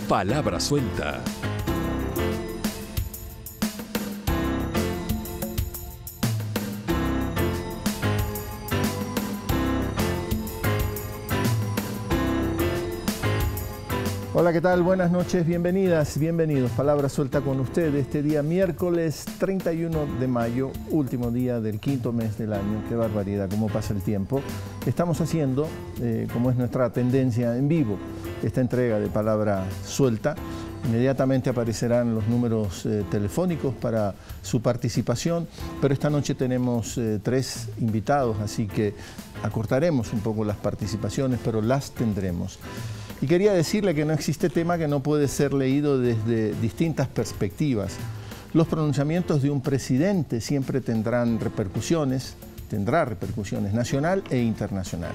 Palabra suelta. Hola, ¿qué tal? Buenas noches, bienvenidas, bienvenidos. Palabra suelta con usted este día miércoles 31 de mayo, último día del quinto mes del año. Qué barbaridad, cómo pasa el tiempo. Estamos haciendo, como es nuestra tendencia, en vivo esta entrega de Palabra suelta. Inmediatamente aparecerán los números telefónicos para su participación, pero esta noche tenemos 3 invitados, así que acortaremos un poco las participaciones, pero las tendremos. Y quería decirle que no existe tema que no puede ser leído desde distintas perspectivas. Los pronunciamientos de un presidente siempre tendrá repercusiones nacional e internacional.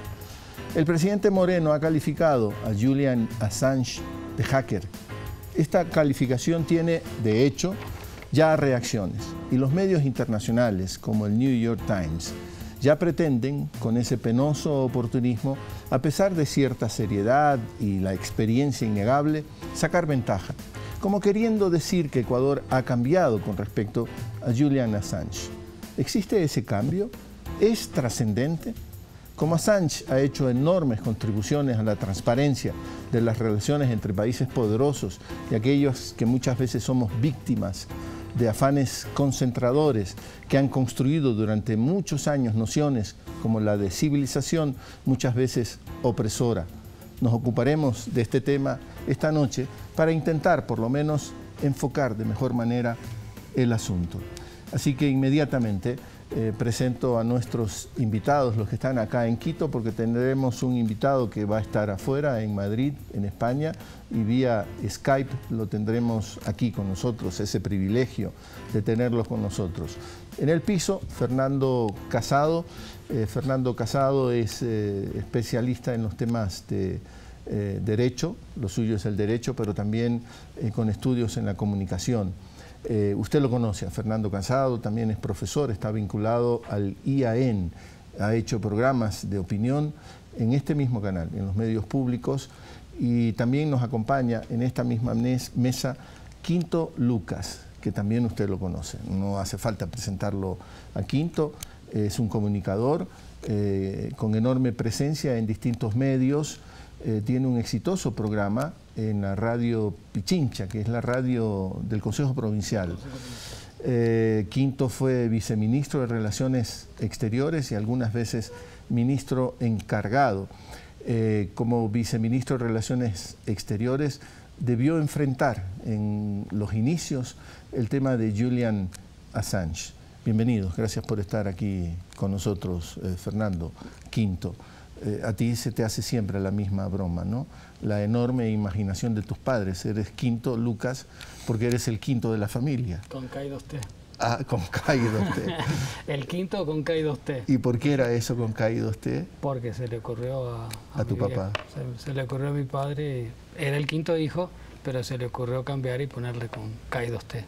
El presidente Moreno ha calificado a Julian Assange de hacker. Esta calificación tiene, de hecho, ya reacciones. Y los medios internacionales, como el New York Times, ya pretenden, con ese penoso oportunismo, a pesar de cierta seriedad y la experiencia innegable, sacar ventaja, como queriendo decir que Ecuador ha cambiado con respecto a Julian Assange. ¿Existe ese cambio? ¿Es trascendente? Como Assange ha hecho enormes contribuciones a la transparencia de las relaciones entre países poderosos y aquellos que muchas veces somos víctimas de afanes concentradores que han construido durante muchos años nociones como la de civilización, muchas veces opresora. Nos ocuparemos de este tema esta noche para intentar, por lo menos, enfocar de mejor manera el asunto. Así que inmediatamente presento a nuestros invitados, los que están acá en Quito, porque tendremos un invitado que va a estar afuera, en Madrid, en España, y vía Skype lo tendremos aquí con nosotros, ese privilegio de tenerlos con nosotros. En el piso, Fernando Casado. Fernando Casado es especialista en los temas de derecho, lo suyo es el derecho, pero también con estudios en la comunicación. Usted lo conoce, a Fernando Casado, también es profesor, está vinculado al IAN, ha hecho programas de opinión en este mismo canal, en los medios públicos, y también nos acompaña en esta misma mesa Quinto Lucas, que también usted lo conoce. No hace falta presentarlo a Quinto, es un comunicador con enorme presencia en distintos medios, tiene un exitoso programa en la radio Pichincha, que es la radio del Consejo Provincial. Quinto fue viceministro de Relaciones Exteriores y algunas veces ministro encargado. Como viceministro de Relaciones Exteriores debió enfrentar en los inicios el tema de Julian Assange. Bienvenidos, gracias por estar aquí con nosotros, Fernando. Quinto. A ti se te hace siempre la misma broma, ¿no? La enorme imaginación de tus padres. Eres Quinto Lucas porque eres el quinto de la familia. Con K2T. Ah, con K2T. El quinto con K2T. ¿Y por qué era eso con K2T? Porque se le ocurrió a tu papá. Se le ocurrió a mi padre. Era el quinto hijo, pero se le ocurrió cambiar y ponerle con K2T.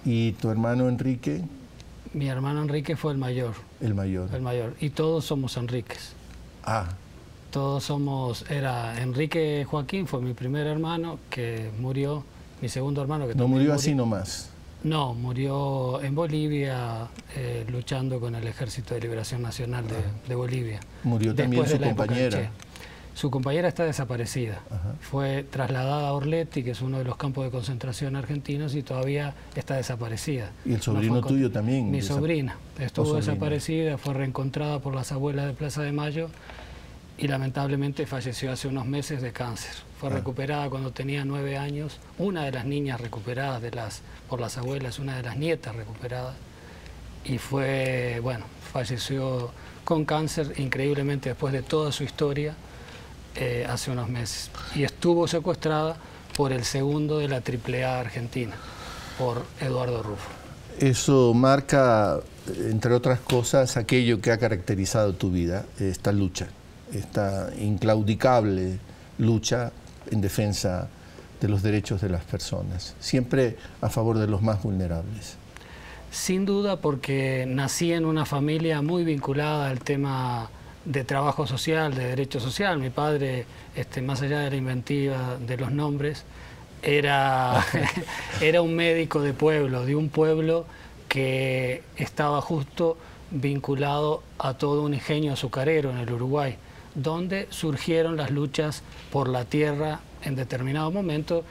¿Y tu hermano Enrique? Mi hermano Enrique fue el mayor. El mayor. El mayor. Y todos somos Enríquez. Ah. Todos somos, era Enrique Joaquín, fue mi primer hermano que murió, mi segundo hermano que no murió así nomás. No, murió en Bolivia luchando con el Ejército de Liberación Nacional de Bolivia. Murió también su compañera. Su compañera está desaparecida. Ajá. Fue trasladada a Orleti, que es uno de los campos de concentración argentinos, y todavía está desaparecida. ¿Y el sobrino tuyo también? Mi sobrina. Estuvo desaparecida, fue reencontrada por las abuelas de Plaza de Mayo y lamentablemente falleció hace unos meses de cáncer. Fue recuperada cuando tenía 9 años. Una de las niñas recuperadas por las abuelas, una de las nietas recuperadas. Y falleció con cáncer increíblemente después de toda su historia. Hace unos meses, y estuvo secuestrada por el segundo de la AAA Argentina, por Eduardo Rufo. Eso marca, entre otras cosas, aquello que ha caracterizado tu vida, esta lucha, esta inclaudicable lucha en defensa de los derechos de las personas, siempre a favor de los más vulnerables. Sin duda, porque nací en una familia muy vinculada al tema de trabajo social, de derecho social. Mi padre, más allá de la inventiva de los nombres, era un médico de pueblo, de un pueblo que estaba justo vinculado a todo un ingenio azucarero en el Uruguay, donde surgieron las luchas por la tierra en determinado momento,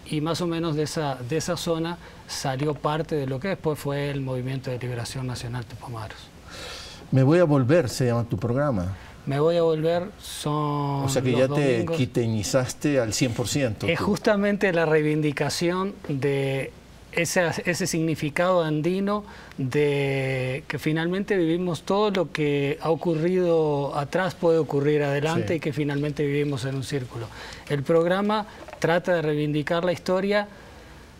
y más o menos de esa zona salió parte de lo que después fue el Movimiento de Liberación Nacional Tupamaros. Me voy a volver, se llama tu programa. Me voy a volver, son O sea que los ya domingos. te quiteñizaste al 100%. Es justamente la reivindicación de ese significado andino de que finalmente vivimos todo lo que ha ocurrido atrás puede ocurrir adelante, sí, y que finalmente vivimos en un círculo. El programa trata de reivindicar la historia,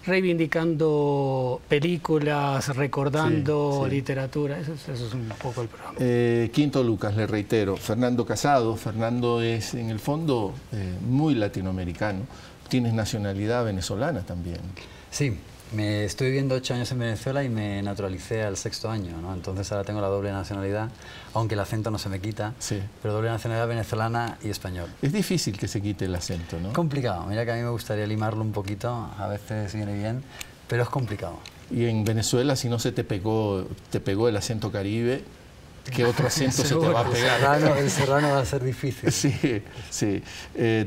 reivindicando películas, recordando, sí, literatura. Eso es un poco el programa. Quinto Lucas, le reitero, Fernando Casado. Fernando es en el fondo muy latinoamericano. Tienes nacionalidad venezolana también. Sí. Me estoy viviendo 8 años en Venezuela y me naturalicé al 6º año, ¿no? Entonces ahora tengo la doble nacionalidad, aunque el acento no se me quita, sí, pero doble nacionalidad venezolana y español. Es difícil que se quite el acento, ¿no? Complicado, mira que a mí me gustaría limarlo un poquito, a veces viene bien, pero es complicado. Y en Venezuela, si no se te pegó el acento caribe, ¿qué otro acento se te va a pegar? El serrano va a ser difícil. Sí, sí.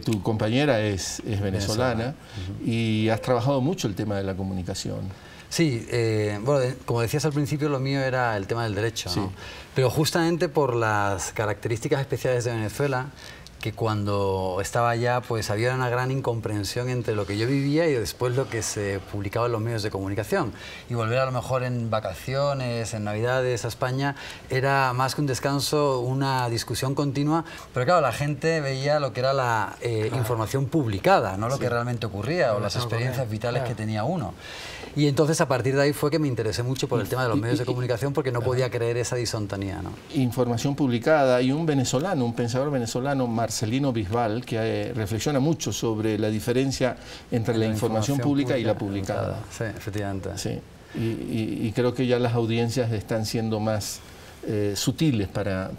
Tu compañera es venezolana y has trabajado mucho el tema de la comunicación. Sí, bueno, como decías al principio, lo mío era el tema del derecho, sí, ¿no? Pero justamente por las características especiales de Venezuela, que cuando estaba allá pues había una gran incomprensión entre lo que yo vivía y después lo que se publicaba en los medios de comunicación. Y volver a lo mejor en vacaciones, en Navidades a España, era más que un descanso, una discusión continua, pero claro, la gente veía lo que era la información publicada, no lo sí, que realmente ocurría o las experiencias vitales que tenía uno. Y entonces a partir de ahí fue que me interesé mucho por el tema de los medios de comunicación porque no podía creer esa disonanía, ¿no? Información publicada, y un venezolano, un pensador venezolano, Marcelino Bisbal, que reflexiona mucho sobre la diferencia entre la información pública y la publicada. Sí, efectivamente. Sí. Y creo que ya las audiencias están siendo más sutiles para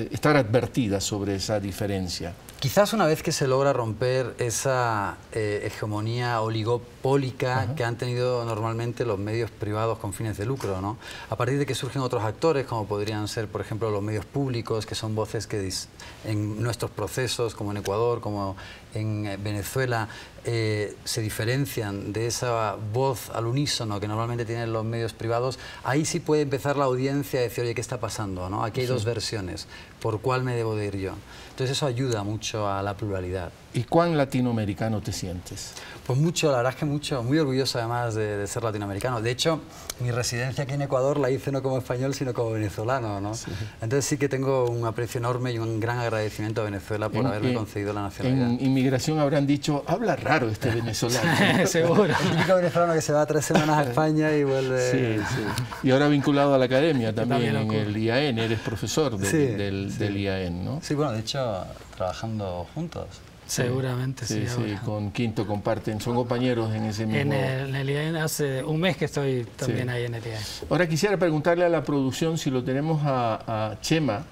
estar advertidas sobre esa diferencia. Quizás una vez que se logra romper esa hegemonía oligopólica que han tenido normalmente los medios privados con fines de lucro, ¿no? A partir de que surgen otros actores, como podrían ser, por ejemplo, los medios públicos, que son voces que en nuestros procesos, como en Ecuador, como en Venezuela, se diferencian de esa voz al unísono que normalmente tienen los medios privados, ahí sí puede empezar la audiencia a decir, oye, ¿qué está pasando, ¿no? Aquí hay dos versiones, ¿por cuál me debo de ir yo? Entonces eso ayuda mucho a la pluralidad. ¿Y cuán latinoamericano te sientes? Pues mucho, la verdad es que mucho, muy orgulloso además de ser latinoamericano. De hecho, mi residencia aquí en Ecuador la hice no como español, sino como venezolano, ¿no? Sí. Entonces sí que tengo un aprecio enorme y un gran agradecimiento a Venezuela por haberme concedido la nacionalidad. En inmigración habrán dicho, habla raro este venezolano. Seguro. El típico venezolano que se va 3 semanas a España y vuelve... Sí, sí. Y ahora vinculado a la academia también en el IAEN, eres profesor del IAEN, ¿no? Sí, bueno, de hecho, trabajando juntos. Seguramente, sí. Sí, con Quinto comparten, son compañeros en ese mismo... En el IAEN hace un mes que estoy también ahí en el IAEN. Ahora quisiera preguntarle a la producción si lo tenemos a Chema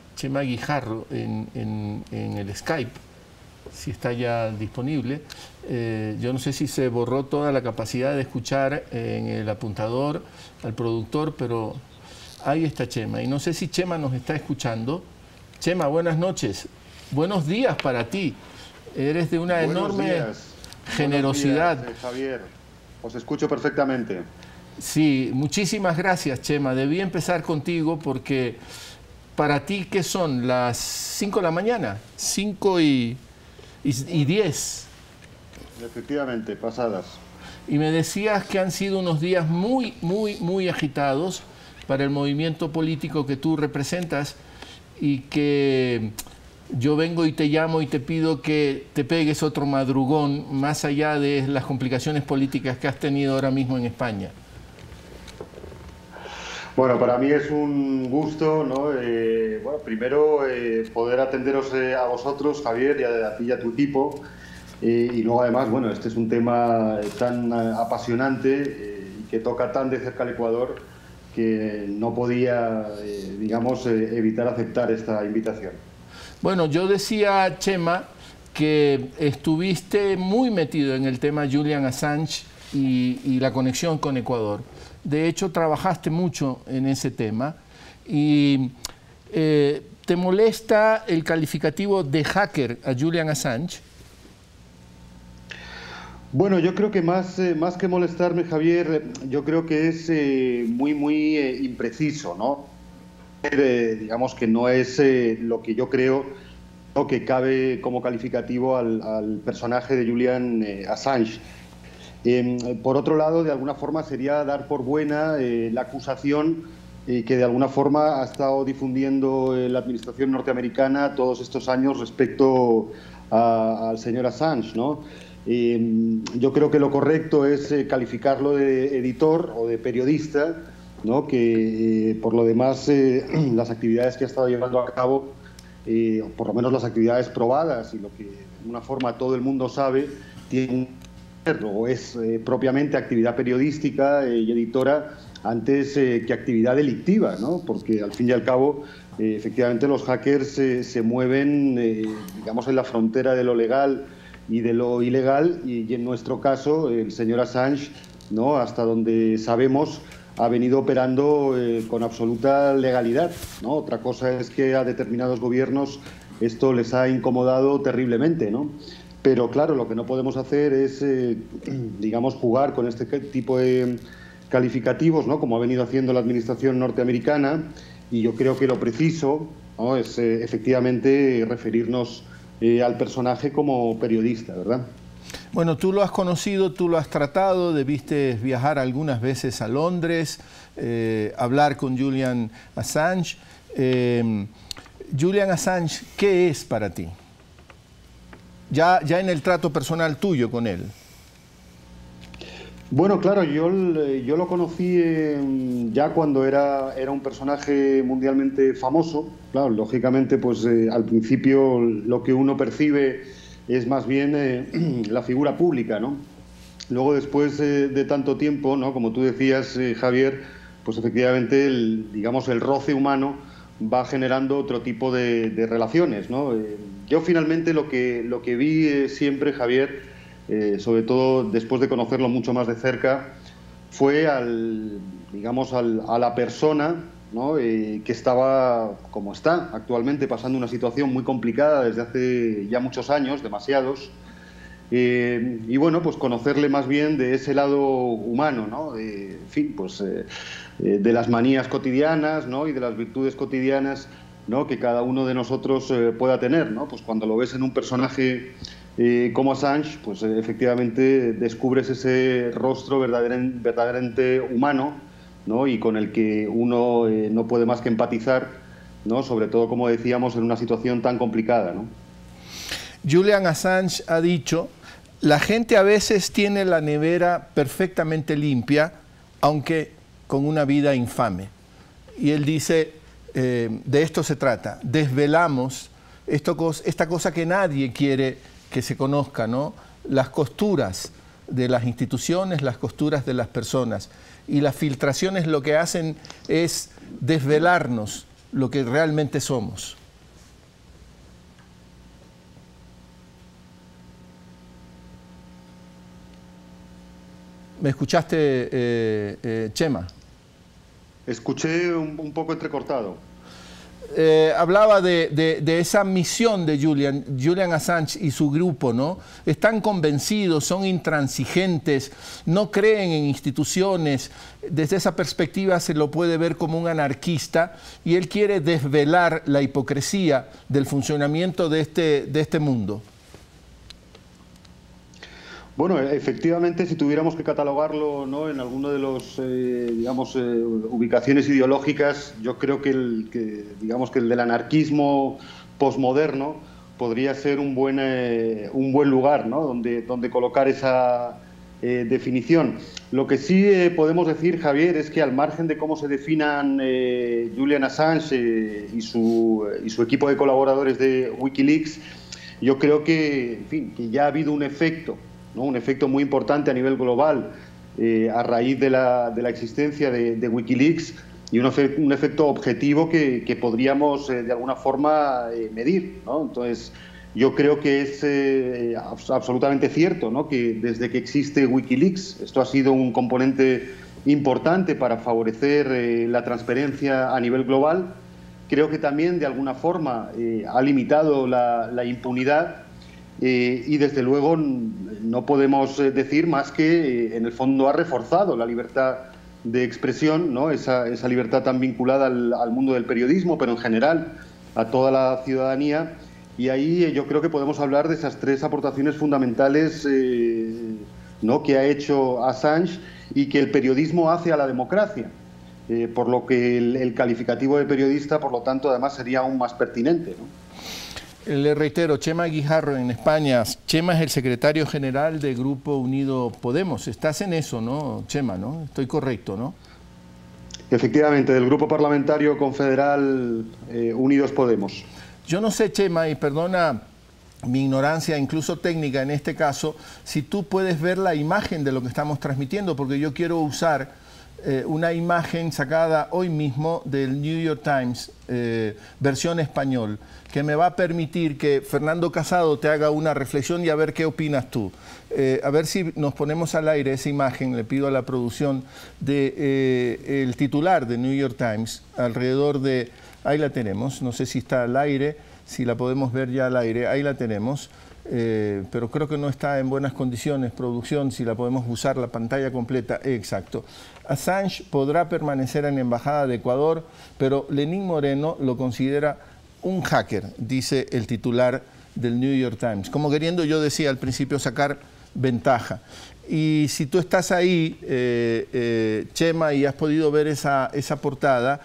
Guijarro en el Skype, si está ya disponible. Yo no sé si se borró toda la capacidad de escuchar en el apuntador al productor, pero ahí está Chema. Y no sé si Chema nos está escuchando. Chema, buenas noches. Buenos días para ti. Eres de una enorme generosidad. Buenos días, Javier, os escucho perfectamente. Sí, muchísimas gracias, Chema. Debí empezar contigo porque para ti, ¿qué son? Las 5 de la mañana, 5 y 10. Efectivamente, pasadas. Y me decías que han sido unos días muy agitados para el movimiento político que tú representas y que... Yo vengo y te llamo y te pido que te pegues otro madrugón, más allá de las complicaciones políticas que has tenido ahora mismo en España. Bueno, para mí es un gusto, ¿no? Bueno, primero poder atenderos a vosotros, Javier, y a ti y a tu equipo. Y luego además, bueno, este es un tema tan apasionante y que toca tan de cerca al Ecuador que no podía, digamos, evitar aceptar esta invitación. Bueno, yo decía, Chema, que estuviste muy metido en el tema Julian Assange y la conexión con Ecuador. De hecho, trabajaste mucho en ese tema y ¿te molesta el calificativo de hacker a Julian Assange? Bueno, yo creo que más que molestarme, Javier, yo creo que es muy impreciso, ¿no? Digamos que no es lo que yo creo que cabe como calificativo al personaje de Julian Assange. Por otro lado, de alguna forma sería dar por buena la acusación que de alguna forma ha estado difundiendo la administración norteamericana todos estos años respecto al señor Assange, ¿no? Yo creo que lo correcto es calificarlo de editor o de periodista, ¿no? Que por lo demás las actividades que ha estado llevando a cabo, por lo menos las actividades probadas y lo que de alguna forma todo el mundo sabe, tiene o es propiamente actividad periodística y editora antes que actividad delictiva, ¿no? Porque al fin y al cabo efectivamente los hackers se mueven digamos en la frontera de lo legal y de lo ilegal, y en nuestro caso el señor Assange, ¿no? Hasta donde sabemos ha venido operando con absoluta legalidad, ¿no? Otra cosa es que a determinados gobiernos esto les ha incomodado terriblemente, ¿no? Pero claro, lo que no podemos hacer es, digamos, jugar con este tipo de calificativos, ¿no? Como ha venido haciendo la administración norteamericana, y yo creo que lo preciso, ¿no? Es efectivamente referirnos al personaje como periodista, ¿verdad? Bueno, tú lo has conocido, tú lo has tratado, debiste viajar algunas veces a Londres, hablar con Julian Assange. Julian Assange, ¿qué es para ti? Ya en el trato personal tuyo con él. Bueno, claro, yo lo conocí ya cuando era un personaje mundialmente famoso. Claro, lógicamente, pues al principio lo que uno percibe es más bien la figura pública, ¿no? Luego, después de tanto tiempo, ¿no? Como tú decías, Javier, pues efectivamente digamos, el roce humano va generando otro tipo de relaciones, ¿no? Yo finalmente lo que vi siempre, Javier, sobre todo después de conocerlo mucho más de cerca, fue a la persona, ¿no? Que estaba, como está actualmente, pasando una situación muy complicada desde hace ya muchos años, demasiados, y bueno, pues conocerle más bien de ese lado humano, ¿no? En fin, pues de las manías cotidianas, ¿no? Y de las virtudes cotidianas, ¿no? Que cada uno de nosotros pueda tener, ¿no? Pues cuando lo ves en un personaje como Assange, pues efectivamente descubres ese rostro verdaderamente humano, ¿no? Y con el que uno no puede más que empatizar, ¿no? Sobre todo, como decíamos, en una situación tan complicada, ¿no? Julian Assange ha dicho: la gente a veces tiene la nevera perfectamente limpia, aunque con una vida infame. Y él dice, de esto se trata, desvelamos esta cosa que nadie quiere que se conozca, ¿no? Las costuras de las instituciones, las costuras de las personas. Y las filtraciones lo que hacen es desvelarnos lo que realmente somos. ¿Me escuchaste, Chema? Escuché un poco entrecortado. Hablaba de esa misión de Julian Assange y su grupo, ¿no? Están convencidos, son intransigentes, no creen en instituciones. Desde esa perspectiva se lo puede ver como un anarquista, y él quiere desvelar la hipocresía del funcionamiento de este mundo. Bueno, efectivamente, si tuviéramos que catalogarlo, ¿no? En alguno de los, digamos, ubicaciones ideológicas, yo creo que el del anarquismo posmoderno podría ser un buen lugar, ¿no? donde colocar esa definición. Lo que sí podemos decir, Javier, es que al margen de cómo se definan Julian Assange y su equipo de colaboradores de Wikileaks, yo creo que, en fin, que ya ha habido un efecto, ¿no? Un efecto muy importante a nivel global a raíz de la existencia de Wikileaks, y un efecto objetivo que podríamos de alguna forma medir, ¿no? Entonces, Yo creo que es absolutamente cierto, ¿no?, que desde que existe Wikileaks, esto ha sido un componente importante para favorecer la transparencia a nivel global. Creo que también, de alguna forma, ha limitado la impunidad y, desde luego, no podemos decir más que, en el fondo, ha reforzado la libertad de expresión, ¿no?, esa libertad tan vinculada al mundo del periodismo, pero en general a toda la ciudadanía. Y ahí yo creo que podemos hablar de esas tres aportaciones fundamentales, ¿no?, que ha hecho Assange y que el periodismo hace a la democracia, por lo que el calificativo de periodista, por lo tanto, además sería aún más pertinente, ¿no? Le reitero, Chema Guijarro en España. Chema es el secretario general del Grupo Unido Podemos. Estás en eso, ¿no, Chema? ¿No? Estoy correcto, ¿no? Efectivamente, del Grupo Parlamentario Confederal Unidos Podemos. Yo no sé, Chema, y perdona mi ignorancia, incluso técnica en este caso, si tú puedes ver la imagen de lo que estamos transmitiendo, porque yo quiero usar una imagen sacada hoy mismo del New York Times, versión español, que me va a permitir que Fernando Casado te haga una reflexión y a ver qué opinas tú. A ver si nos ponemos al aire esa imagen, le pido a la producción, de el titular de New York Times, alrededor de... Ahí la tenemos, no sé si está al aire, si la podemos ver ya al aire, ahí la tenemos, pero creo que no está en buenas condiciones, producción, si la podemos usar la pantalla completa, exacto. Assange podrá permanecer en la Embajada de Ecuador, pero Lenín Moreno lo considera un hacker, dice el titular del New York Times, como queriendo, yo decía al principio, sacar ventaja. Y si tú estás ahí, Chema, y has podido ver esa portada,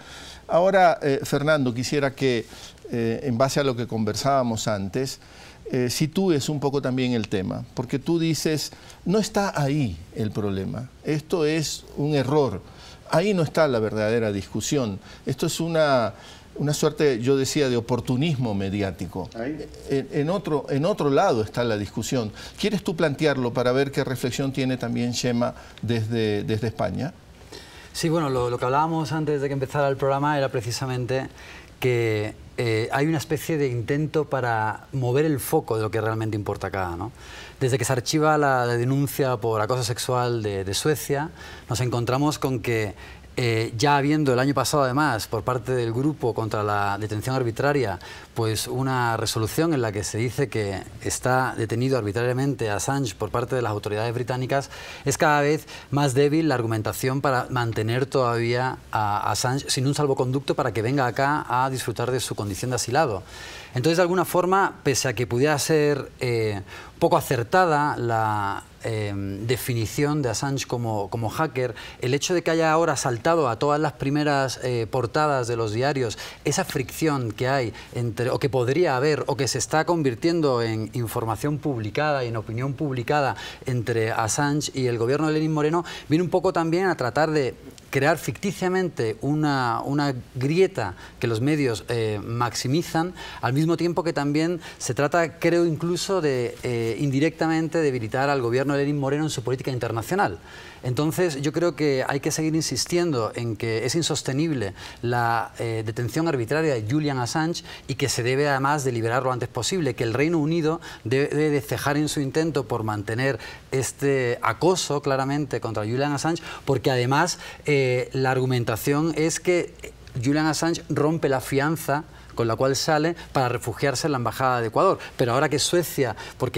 ahora, Fernando, quisiera que, en base a lo que conversábamos antes, sitúes un poco también el tema, porque tú dices, no está ahí el problema, esto es un error, ahí no está la verdadera discusión, esto es una suerte, yo decía, de oportunismo mediático. En otro lado está la discusión. ¿Quieres tú plantearlo para ver qué reflexión tiene también Chema desde España? Sí, bueno, lo que hablábamos antes de que empezara el programa era precisamente que hay una especie de intento para mover el foco de lo que realmente importa acá, ¿no? Desde que se archiva la denuncia por acoso sexual de Suecia, nos encontramos con que ya habiendo el año pasado, además, por parte del grupo contra la detención arbitraria, pues una resolución en la que se dice que está detenido arbitrariamente Assange por parte de las autoridades británicas, es cada vez más débil la argumentación para mantener todavía a Assange sin un salvoconducto para que venga acá a disfrutar de su condición de asilado. Entonces, de alguna forma, pese a que pudiera ser poco acertada la definición de Assange como hacker, el hecho de que haya ahora saltado a todas las primeras portadas de los diarios esa fricción que hay entre, o que podría haber, o que se está convirtiendo en información publicada y en opinión publicada entre Assange y el gobierno de Lenín Moreno, viene un poco también a tratar de crear ficticiamente una grieta que los medios maximizan, al mismo tiempo que también se trata, creo, incluso de indirectamente debilitar al gobierno de Lenín Moreno en su política internacional. Entonces, yo creo que hay que seguir insistiendo en que es insostenible la detención arbitraria de Julian Assange y que se debe además de liberarlo lo antes posible, que el Reino Unido debe de cejar en su intento por mantener este acoso claramente contra Julian Assange, porque además la argumentación es que Julian Assange rompe la fianza con la cual sale para refugiarse en la Embajada de Ecuador. Pero ahora que Suecia,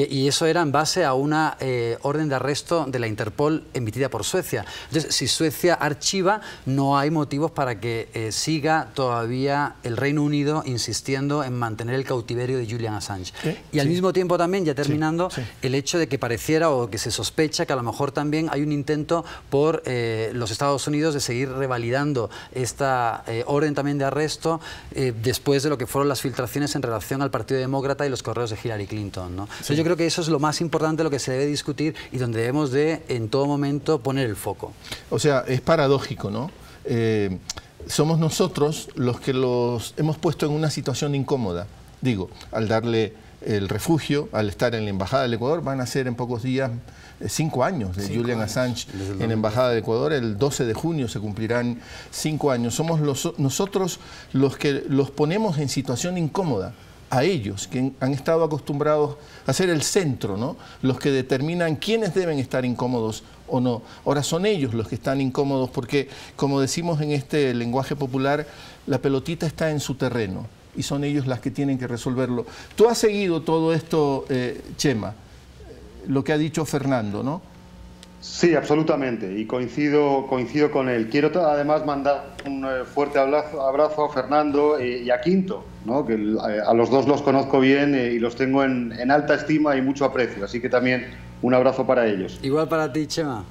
y eso era en base a una orden de arresto de la Interpol emitida por Suecia. Entonces, si Suecia archiva, no hay motivos para que siga todavía el Reino Unido insistiendo en mantener el cautiverio de Julian Assange. Y al mismo tiempo también, ya terminando, el hecho de que pareciera o que se sospecha que a lo mejor también hay un intento por los Estados Unidos de seguir revalidando esta orden también de arresto después de lo que fueron las filtraciones en relación al Partido Demócrata y los correos de Hillary Clinton, ¿no? Entonces, yo creo que eso es lo más importante, lo que se debe discutir y donde debemos de, en todo momento, poner el foco. O sea, es paradójico, ¿no? Somos nosotros los que los hemos puesto en una situación incómoda. Digo, al darle el refugio, al estar en la Embajada del Ecuador, van a ser en pocos días 5 años de Julian Assange en la Embajada de Ecuador. El 12 de junio se cumplirán 5 años. Somos nosotros los que los ponemos en situación incómoda a ellos, que han estado acostumbrados a ser el centro, ¿no? Los que determinan quiénes deben estar incómodos o no. Ahora son ellos los que están incómodos porque, como decimos en este lenguaje popular, la pelotita está en su terreno y son ellos las que tienen que resolverlo. Tú has seguido todo esto, Chema, lo que ha dicho Fernando, ¿no? Sí, absolutamente, y coincido con él. Quiero además mandar un fuerte abrazo a Fernando y a Quinto, ¿no? Que a los dos los conozco bien y los tengo en alta estima y mucho aprecio, así que también un abrazo para ellos. Igual para ti, Chema.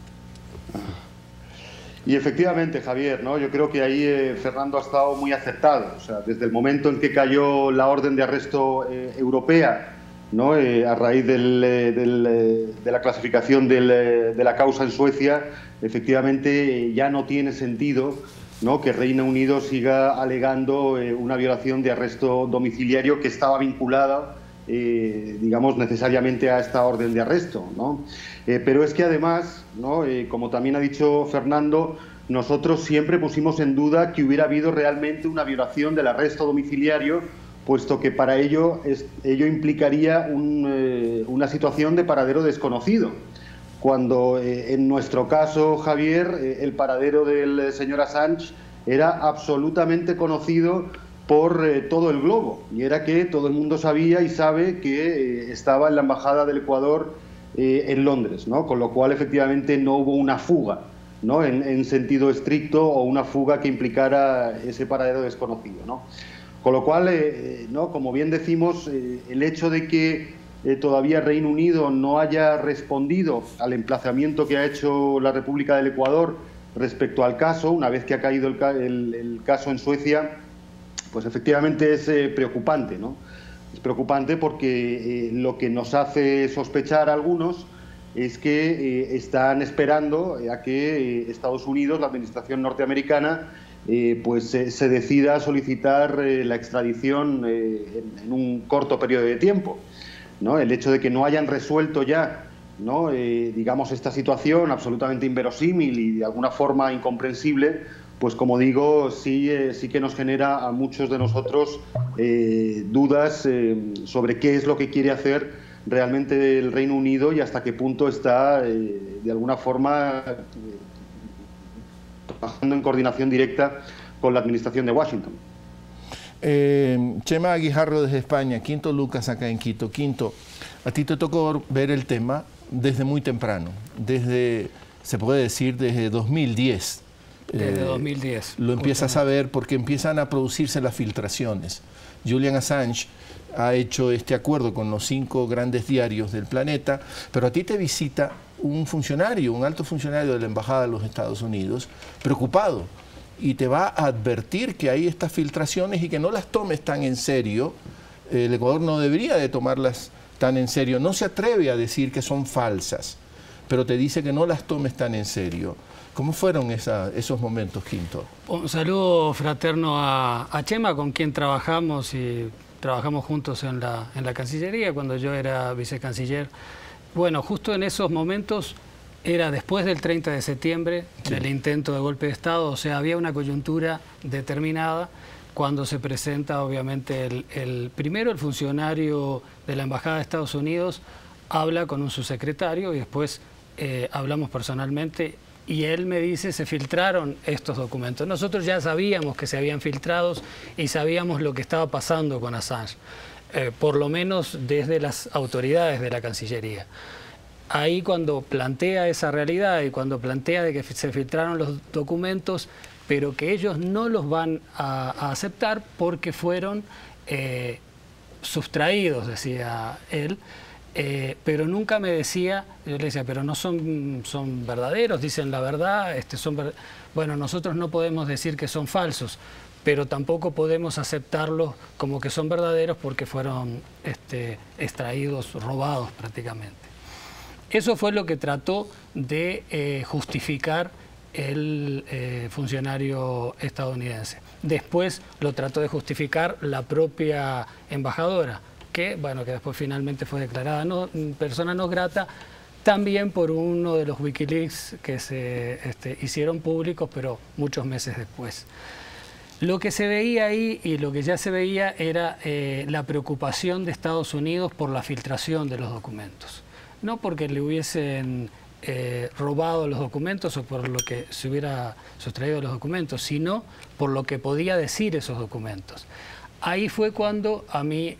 Y efectivamente, Javier, ¿no? Yo creo que ahí Fernando ha estado muy acertado. O sea, desde el momento en que cayó la orden de arresto europea, ¿no? A raíz de la clasificación de la causa en Suecia, efectivamente ya no tiene sentido, ¿no? Que Reino Unido siga alegando una violación de arresto domiciliario que estaba vinculada, digamos, necesariamente a esta orden de arresto, ¿no? Pero es que además, ¿no? Como también ha dicho Fernando, nosotros siempre pusimos en duda que hubiera habido realmente una violación del arresto domiciliario, puesto que para ello implicaría una situación de paradero desconocido, cuando en nuestro caso, Javier, el paradero del señor Assange era absolutamente conocido por todo el globo, y era que todo el mundo sabía y sabe que estaba en la Embajada del Ecuador en Londres, ¿no? Con lo cual efectivamente no hubo una fuga, ¿no? En sentido estricto, o una fuga que implicara ese paradero desconocido, ¿no? Con lo cual, ¿no? Como bien decimos, el hecho de que todavía Reino Unido no haya respondido al emplazamiento que ha hecho la República del Ecuador respecto al caso, una vez que ha caído el caso en Suecia, pues efectivamente es preocupante, ¿no? Es preocupante porque lo que nos hace sospechar a algunos es que están esperando a que Estados Unidos, la administración norteamericana, pues se decida a solicitar la extradición en un corto periodo de tiempo, ¿no? El hecho de que no hayan resuelto ya, ¿no? Digamos, esta situación absolutamente inverosímil y de alguna forma incomprensible, pues como digo, sí que nos genera a muchos de nosotros dudas sobre qué es lo que quiere hacer realmente el Reino Unido y hasta qué punto está de alguna forma trabajando en coordinación directa con la administración de Washington. Chema Aguijarro desde España, Quinto Lucas acá en Quito. Quinto, a ti te tocó ver el tema desde muy temprano, se puede decir desde 2010. Desde 2010. Lo empiezas a ver porque empiezan a producirse las filtraciones. Julian Assange ha hecho este acuerdo con los 5 grandes diarios del planeta, pero a ti te visita un funcionario, un alto funcionario de la Embajada de los Estados Unidos, preocupado, y te va a advertir que hay estas filtraciones y que no las tomes tan en serio. El Ecuador no debería de tomarlas tan en serio, no se atreve a decir que son falsas, pero te dice que no las tomes tan en serio. ¿Cómo fueron esos momentos, Quinto? Un saludo fraterno a Chema, con quien trabajamos juntos en la Cancillería, cuando yo era vicecanciller. Bueno, justo en esos momentos era después del 30 de septiembre, sí, del intento de golpe de Estado, o sea, había una coyuntura determinada cuando se presenta, obviamente, primero el funcionario de la Embajada de Estados Unidos habla con un subsecretario y después hablamos personalmente. Y él me dice, se filtraron estos documentos. Nosotros ya sabíamos que se habían filtrado y sabíamos lo que estaba pasando con Assange, por lo menos desde las autoridades de la Cancillería. Ahí cuando plantea esa realidad y cuando plantea de que se filtraron los documentos, pero que ellos no los van a aceptar porque fueron sustraídos, decía él. Pero nunca me decía, yo le decía, pero no son verdaderos, dicen la verdad, bueno, nosotros no podemos decir que son falsos, pero tampoco podemos aceptarlos como que son verdaderos porque fueron extraídos, robados prácticamente. Eso fue lo que trató de justificar el funcionario estadounidense. Después lo trató de justificar la propia embajadora, que después finalmente fue declarada persona no grata, también por uno de los Wikileaks que se hicieron públicos, pero muchos meses después. Lo que se veía ahí y lo que ya se veía era la preocupación de Estados Unidos por la filtración de los documentos. No porque le hubiesen robado los documentos o por lo que se hubiera sustraído los documentos, sino por lo que podía decir esos documentos. Ahí fue cuando a mí,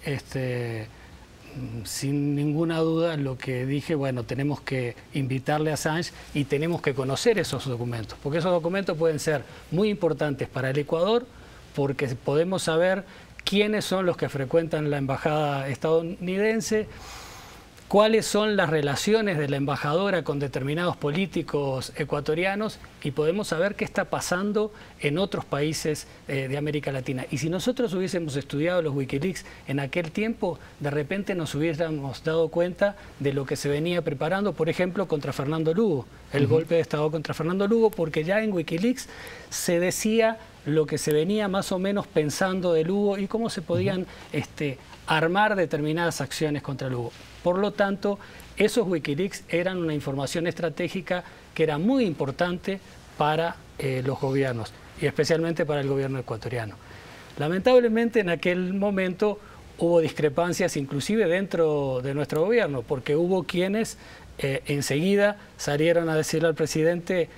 sin ninguna duda, lo que dije, bueno, tenemos que invitarle a Assange y tenemos que conocer esos documentos, porque esos documentos pueden ser muy importantes para el Ecuador, porque podemos saber quiénes son los que frecuentan la embajada estadounidense, cuáles son las relaciones de la embajadora con determinados políticos ecuatorianos y podemos saber qué está pasando en otros países de América Latina. Y si nosotros hubiésemos estudiado los Wikileaks en aquel tiempo, de repente nos hubiéramos dado cuenta de lo que se venía preparando, por ejemplo, contra Fernando Lugo, el golpe de Estado contra Fernando Lugo, porque ya en Wikileaks se decía lo que se venía más o menos pensando de Lugo y cómo se podían armar determinadas acciones contra Lugo. Por lo tanto, esos Wikileaks eran una información estratégica que era muy importante para los gobiernos y especialmente para el gobierno ecuatoriano. Lamentablemente en aquel momento hubo discrepancias inclusive dentro de nuestro gobierno, porque hubo quienes enseguida salieron a decirle al presidente: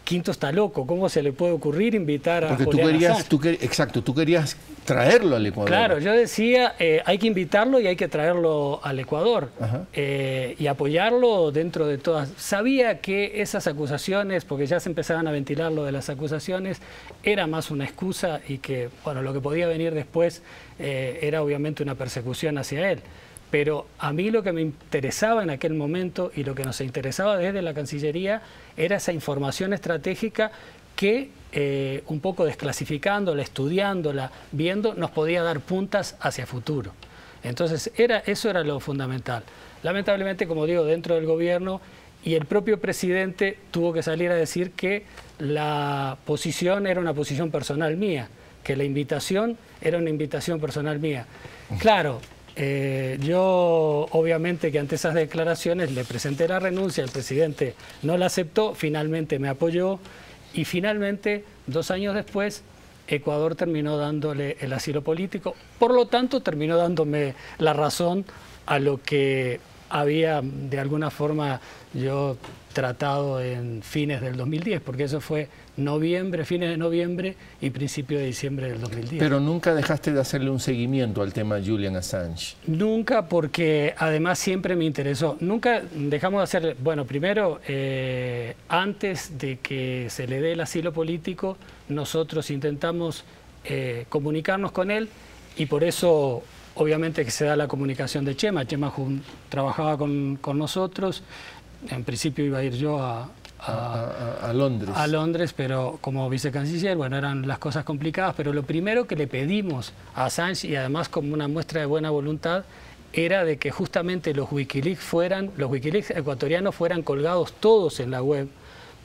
Quinto está loco, ¿cómo se le puede ocurrir invitar a Julián Assange? Exacto, tú querías traerlo al Ecuador. Claro, yo decía, hay que invitarlo y hay que traerlo al Ecuador y apoyarlo dentro de todas. Sabía que esas acusaciones, porque ya se empezaban a ventilar lo de las acusaciones, era más una excusa y que, bueno, lo que podía venir después era obviamente una persecución hacia él. Pero a mí lo que me interesaba en aquel momento y lo que nos interesaba desde la Cancillería era esa información estratégica que, un poco desclasificándola, estudiándola, viendo, nos podía dar puntas hacia futuro. Entonces, eso era lo fundamental. Lamentablemente, como digo, dentro del gobierno y el propio presidente tuvo que salir a decir que la posición era una posición personal mía, que la invitación era una invitación personal mía. Claro. Yo obviamente que ante esas declaraciones le presenté la renuncia, el presidente no la aceptó, finalmente me apoyó y finalmente 2 años después Ecuador terminó dándole el asilo político, por lo tanto terminó dándome la razón a lo que había de alguna forma yo tratado en fines del 2010, porque eso fue noviembre, fines de noviembre y principio de diciembre del 2010. Pero nunca dejaste de hacerle un seguimiento al tema Julian Assange. Nunca, porque además siempre me interesó. Nunca dejamos de hacerle, bueno, primero, antes de que se le dé el asilo político, nosotros intentamos comunicarnos con él y por eso obviamente que se da la comunicación de Chema. Chema trabajaba con nosotros. En principio iba a ir yo a Londres. A Londres, pero como vicecanciller, bueno, eran las cosas complicadas, pero lo primero que le pedimos a Assange, y además como una muestra de buena voluntad, era de que justamente los Wikileaks ecuatorianos fueran colgados todos en la web,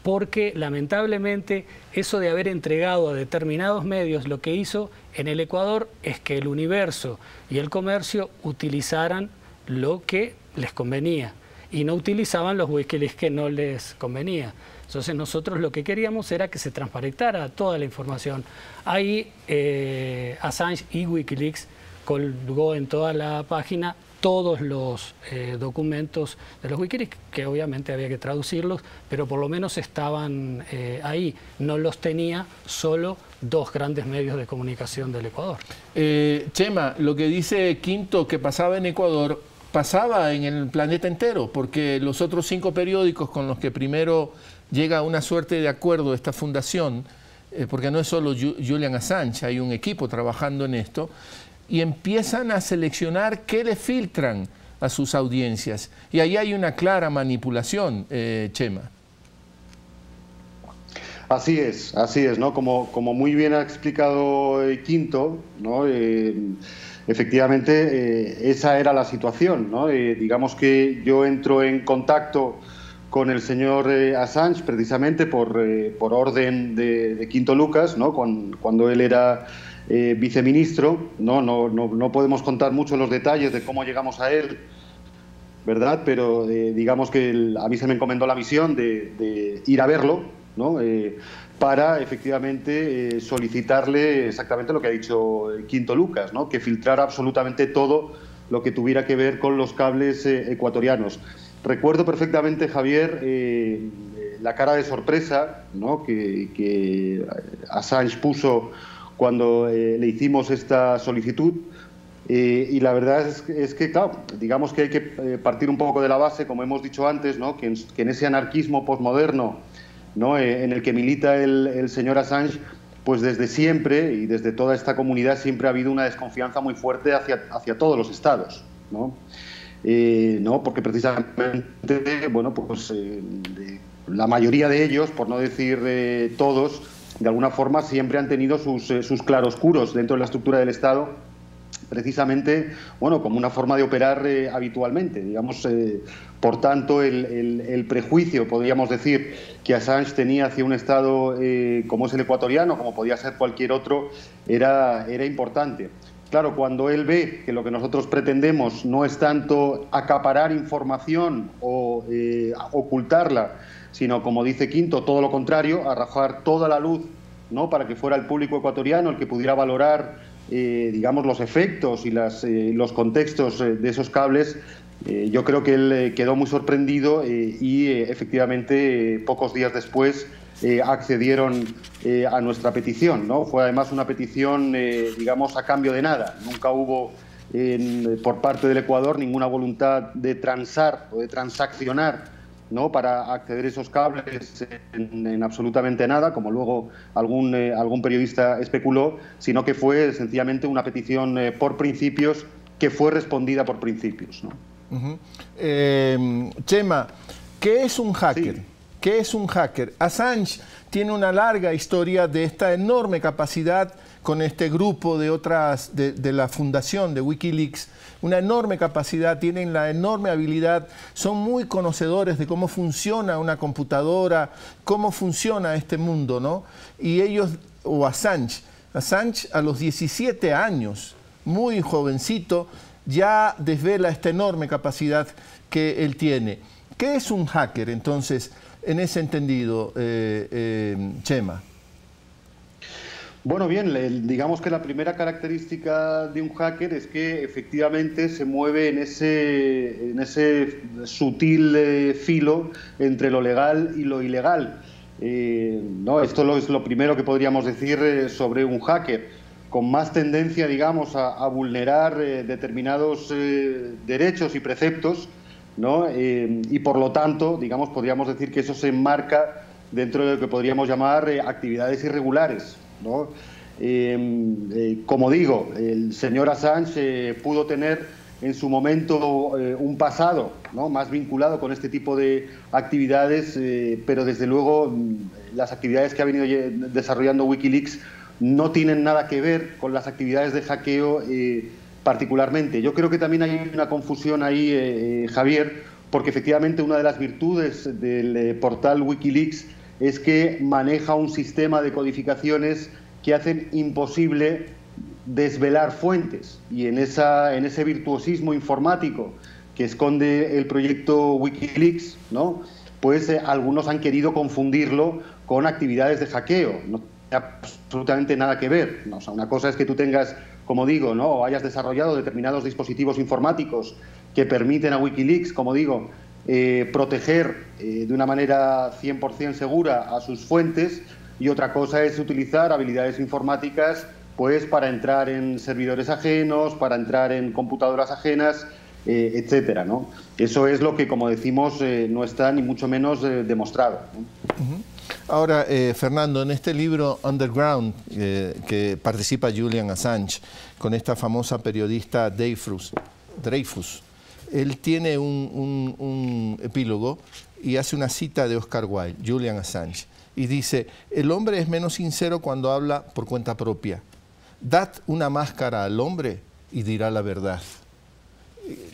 porque lamentablemente eso de haber entregado a determinados medios lo que hizo en el Ecuador es que el Universo y el Comercio utilizaran lo que les convenía y no utilizaban los Wikileaks que no les convenía. Entonces nosotros lo que queríamos era que se transparentara toda la información. Ahí Assange y Wikileaks colgó en toda la página todos los documentos de los Wikileaks, que obviamente había que traducirlos, pero por lo menos estaban ahí. No los tenía solo 2 grandes medios de comunicación del Ecuador. Chema, lo que dice Quinto que pasaba en Ecuador, pasaba en el planeta entero, porque los otros 5 periódicos con los que primero llega a una suerte de acuerdo esta fundación, porque no es solo Julian Assange, hay un equipo trabajando en esto, y empiezan a seleccionar qué le filtran a sus audiencias. Y ahí hay una clara manipulación, Chema. Así es, ¿no? Como muy bien ha explicado Quinto, ¿no? Efectivamente, esa era la situación, ¿no? Digamos que yo entro en contacto con el señor Assange precisamente por orden de Quinto Lucas, ¿no? Cuando él era viceministro. No podemos contar mucho los detalles de cómo llegamos a él, ¿verdad? Pero digamos que a mí se me encomendó la misión de ir a verlo, ¿no? Para efectivamente solicitarle exactamente lo que ha dicho Quinto Lucas, ¿no? Que filtrara absolutamente todo lo que tuviera que ver con los cables ecuatorianos. Recuerdo perfectamente, Javier, la cara de sorpresa, ¿no? que Assange puso cuando le hicimos esta solicitud. Y la verdad es que, claro, digamos que hay que partir un poco de la base, como hemos dicho antes, ¿no? que en ese anarquismo posmoderno, ¿no? En el que milita el señor Assange, pues desde siempre y desde toda esta comunidad siempre ha habido una desconfianza muy fuerte hacia todos los estados, ¿no? ¿No? Porque precisamente, bueno, pues la mayoría de ellos, por no decir todos, de alguna forma siempre han tenido sus claroscuros dentro de la estructura del Estado, precisamente, bueno, como una forma de operar habitualmente, digamos. Por tanto, el prejuicio, podríamos decir, que Assange tenía hacia un Estado como es el ecuatoriano, como podía ser cualquier otro, era importante. Claro, cuando él ve que lo que nosotros pretendemos no es tanto acaparar información o ocultarla, sino, como dice Quinto, todo lo contrario, arrojar toda la luz, ¿no? Para que fuera el público ecuatoriano el que pudiera valorar, digamos, los efectos y los contextos de esos cables, yo creo que él quedó muy sorprendido y efectivamente pocos días después accedieron a nuestra petición, ¿no? Fue además una petición, digamos, a cambio de nada. Nunca hubo por parte del Ecuador ninguna voluntad de transar o de transaccionar, ¿no? Para acceder a esos cables en absolutamente nada, como luego algún periodista especuló, sino que fue sencillamente una petición por principios que fue respondida por principios, ¿no? Chema, ¿qué es un hacker? Sí. ¿Qué es un hacker? Assange tiene una larga historia de esta enorme capacidad con este grupo de la fundación de Wikileaks, una enorme capacidad, tienen la enorme habilidad, son muy conocedores de cómo funciona una computadora, cómo funciona este mundo, ¿no? Y ellos, o Assange a los 17 años, muy jovencito, ya desvela esta enorme capacidad que él tiene. ¿Qué es un hacker, entonces, en ese entendido, Chema? Bueno, bien, digamos que la primera característica de un hacker es que efectivamente se mueve en ese sutil filo entre lo legal y lo ilegal. ¿No? Esto es lo primero que podríamos decir sobre un hacker, con más tendencia, digamos, a vulnerar determinados derechos y preceptos, ¿no? Y por lo tanto, digamos, podríamos decir que eso se enmarca dentro de lo que podríamos llamar actividades irregulares, ¿no? Como digo, el señor Assange pudo tener en su momento un pasado, ¿no? Más vinculado con este tipo de actividades, pero desde luego las actividades que ha venido desarrollando Wikileaks no tienen nada que ver con las actividades de hackeo particularmente. Yo creo que también hay una confusión ahí, Javier, porque efectivamente una de las virtudes del portal Wikileaks es que maneja un sistema de codificaciones que hacen imposible desvelar fuentes, y en ese virtuosismo informático que esconde el proyecto Wikileaks, ¿no? Pues algunos han querido confundirlo con actividades de hackeo. No tiene absolutamente nada que ver, ¿no? O sea, una cosa es que tú tengas, como digo, ¿no? O hayas desarrollado determinados dispositivos informáticos que permiten a Wikileaks, como digo, proteger de una manera 100% segura a sus fuentes, y otra cosa es utilizar habilidades informáticas pues para entrar en servidores ajenos, para entrar en computadoras ajenas, etcétera, ¿no? Eso es lo que, como decimos, no está ni mucho menos demostrado, ¿no? Ahora, Fernando, en este libro Underground, que participa Julian Assange con esta famosa periodista Dreyfus, él tiene un epílogo y hace una cita de Oscar Wilde, Julian Assange, y dice: el hombre es menos sincero cuando habla por cuenta propia. Dad una máscara al hombre y dirá la verdad.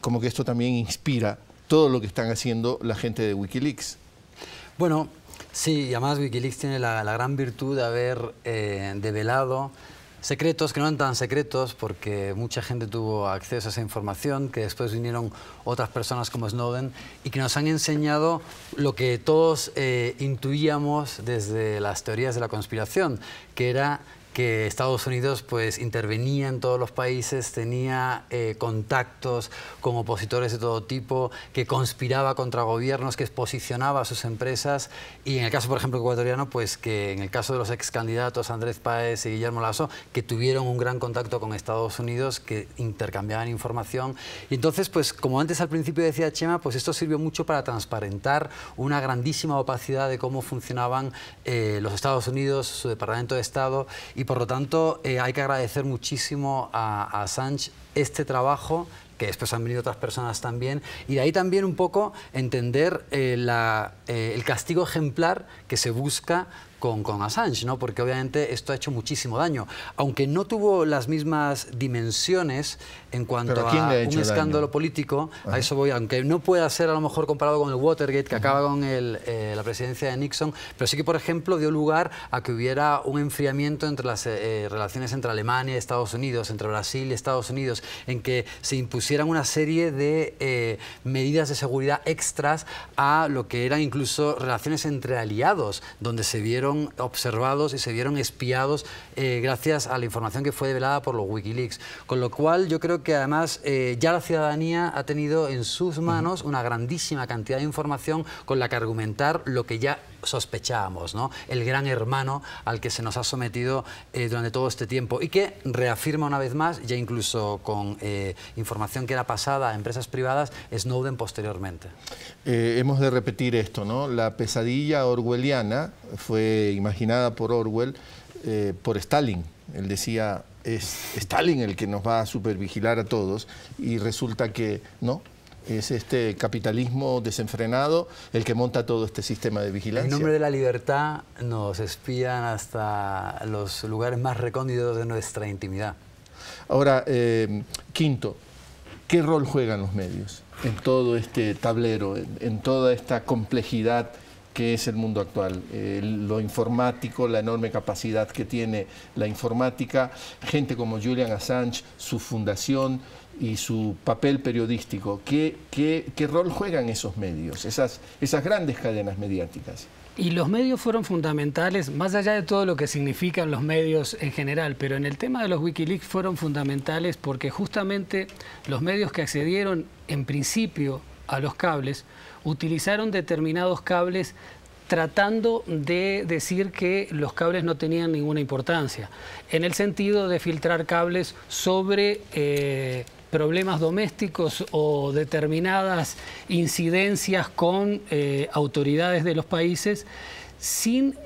Como que esto también inspira todo lo que están haciendo la gente de Wikileaks. Bueno, sí, y además Wikileaks tiene la gran virtud de haber develado secretos, que no eran tan secretos, porque mucha gente tuvo acceso a esa información, que después vinieron otras personas como Snowden, y que nos han enseñado lo que todos intuíamos desde las teorías de la conspiración, que era que Estados Unidos pues intervenía en todos los países, tenía contactos con opositores de todo tipo, que conspiraba contra gobiernos, que posicionaba a sus empresas, y en el caso, por ejemplo, ecuatoriano, pues que en el caso de los ex candidatos Andrés Páez y Guillermo Lasso, que tuvieron un gran contacto con Estados Unidos, que intercambiaban información. Y entonces, pues como antes al principio decía Chema, pues esto sirvió mucho para transparentar una grandísima opacidad de cómo funcionaban los Estados Unidos, su Departamento de Estado, y por lo tanto hay que agradecer muchísimo a Assange este trabajo, que después han venido otras personas también, y de ahí también un poco entender el castigo ejemplar que se busca con Assange, ¿no? Porque obviamente esto ha hecho muchísimo daño, aunque no tuvo las mismas dimensiones en cuanto a un escándalo político. A eso voy, aunque no pueda ser a lo mejor comparado con el Watergate, que acaba con la presidencia de Nixon, pero sí que, por ejemplo, dio lugar a que hubiera un enfriamiento entre las relaciones entre Alemania y Estados Unidos, entre Brasil y Estados Unidos, en que se impusieran una serie de medidas de seguridad extras a lo que eran incluso relaciones entre aliados, donde se vieron observados y se vieron espiados gracias a la información que fue develada por los Wikileaks. Con lo cual yo creo que además ya la ciudadanía ha tenido en sus manos una grandísima cantidad de información con la que argumentar lo que ya sospechábamos, ¿no? El gran hermano al que se nos ha sometido durante todo este tiempo, y que reafirma una vez más, ya incluso con información que era pasada a empresas privadas, Snowden posteriormente. Hemos de repetir esto, ¿no? La pesadilla orwelliana fue imaginada por Orwell por Stalin. Él decía, es Stalin el que nos va a supervigilar a todos, y resulta que no. Es este capitalismo desenfrenado el que monta todo este sistema de vigilancia. En nombre de la libertad nos espían hasta los lugares más recónditos de nuestra intimidad. Ahora, quinto, ¿qué rol juegan los medios en todo este tablero, en toda esta complejidad que es el mundo actual? Lo informático, la enorme capacidad que tiene la informática, gente como Julian Assange, su fundación y su papel periodístico. ¿Qué rol juegan esos medios, esas grandes cadenas mediáticas? Y los medios fueron fundamentales, más allá de todo lo que significan los medios en general, pero en el tema de los Wikileaks fueron fundamentales porque justamente los medios que accedieron en principio a los cables utilizaron determinados cables tratando de decir que los cables no tenían ninguna importancia, en el sentido de filtrar cables sobre problemas domésticos o determinadas incidencias con autoridades de los países, sin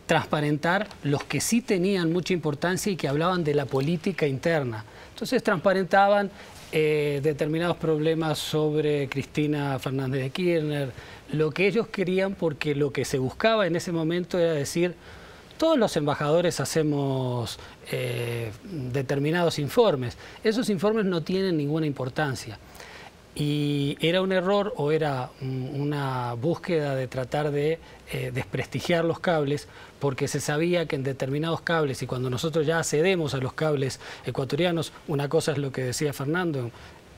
transparentar los que sí tenían mucha importancia y que hablaban de la política interna. Entonces transparentaban determinados problemas sobre Cristina Fernández de Kirchner, lo que ellos querían, porque lo que se buscaba en ese momento era decir: todos los embajadores hacemos determinados informes, esos informes no tienen ninguna importancia. Y era un error o era una búsqueda de tratar de desprestigiar los cables, porque se sabía que en determinados cables, y cuando nosotros ya accedemos a los cables ecuatorianos, una cosa es lo que decía Fernando,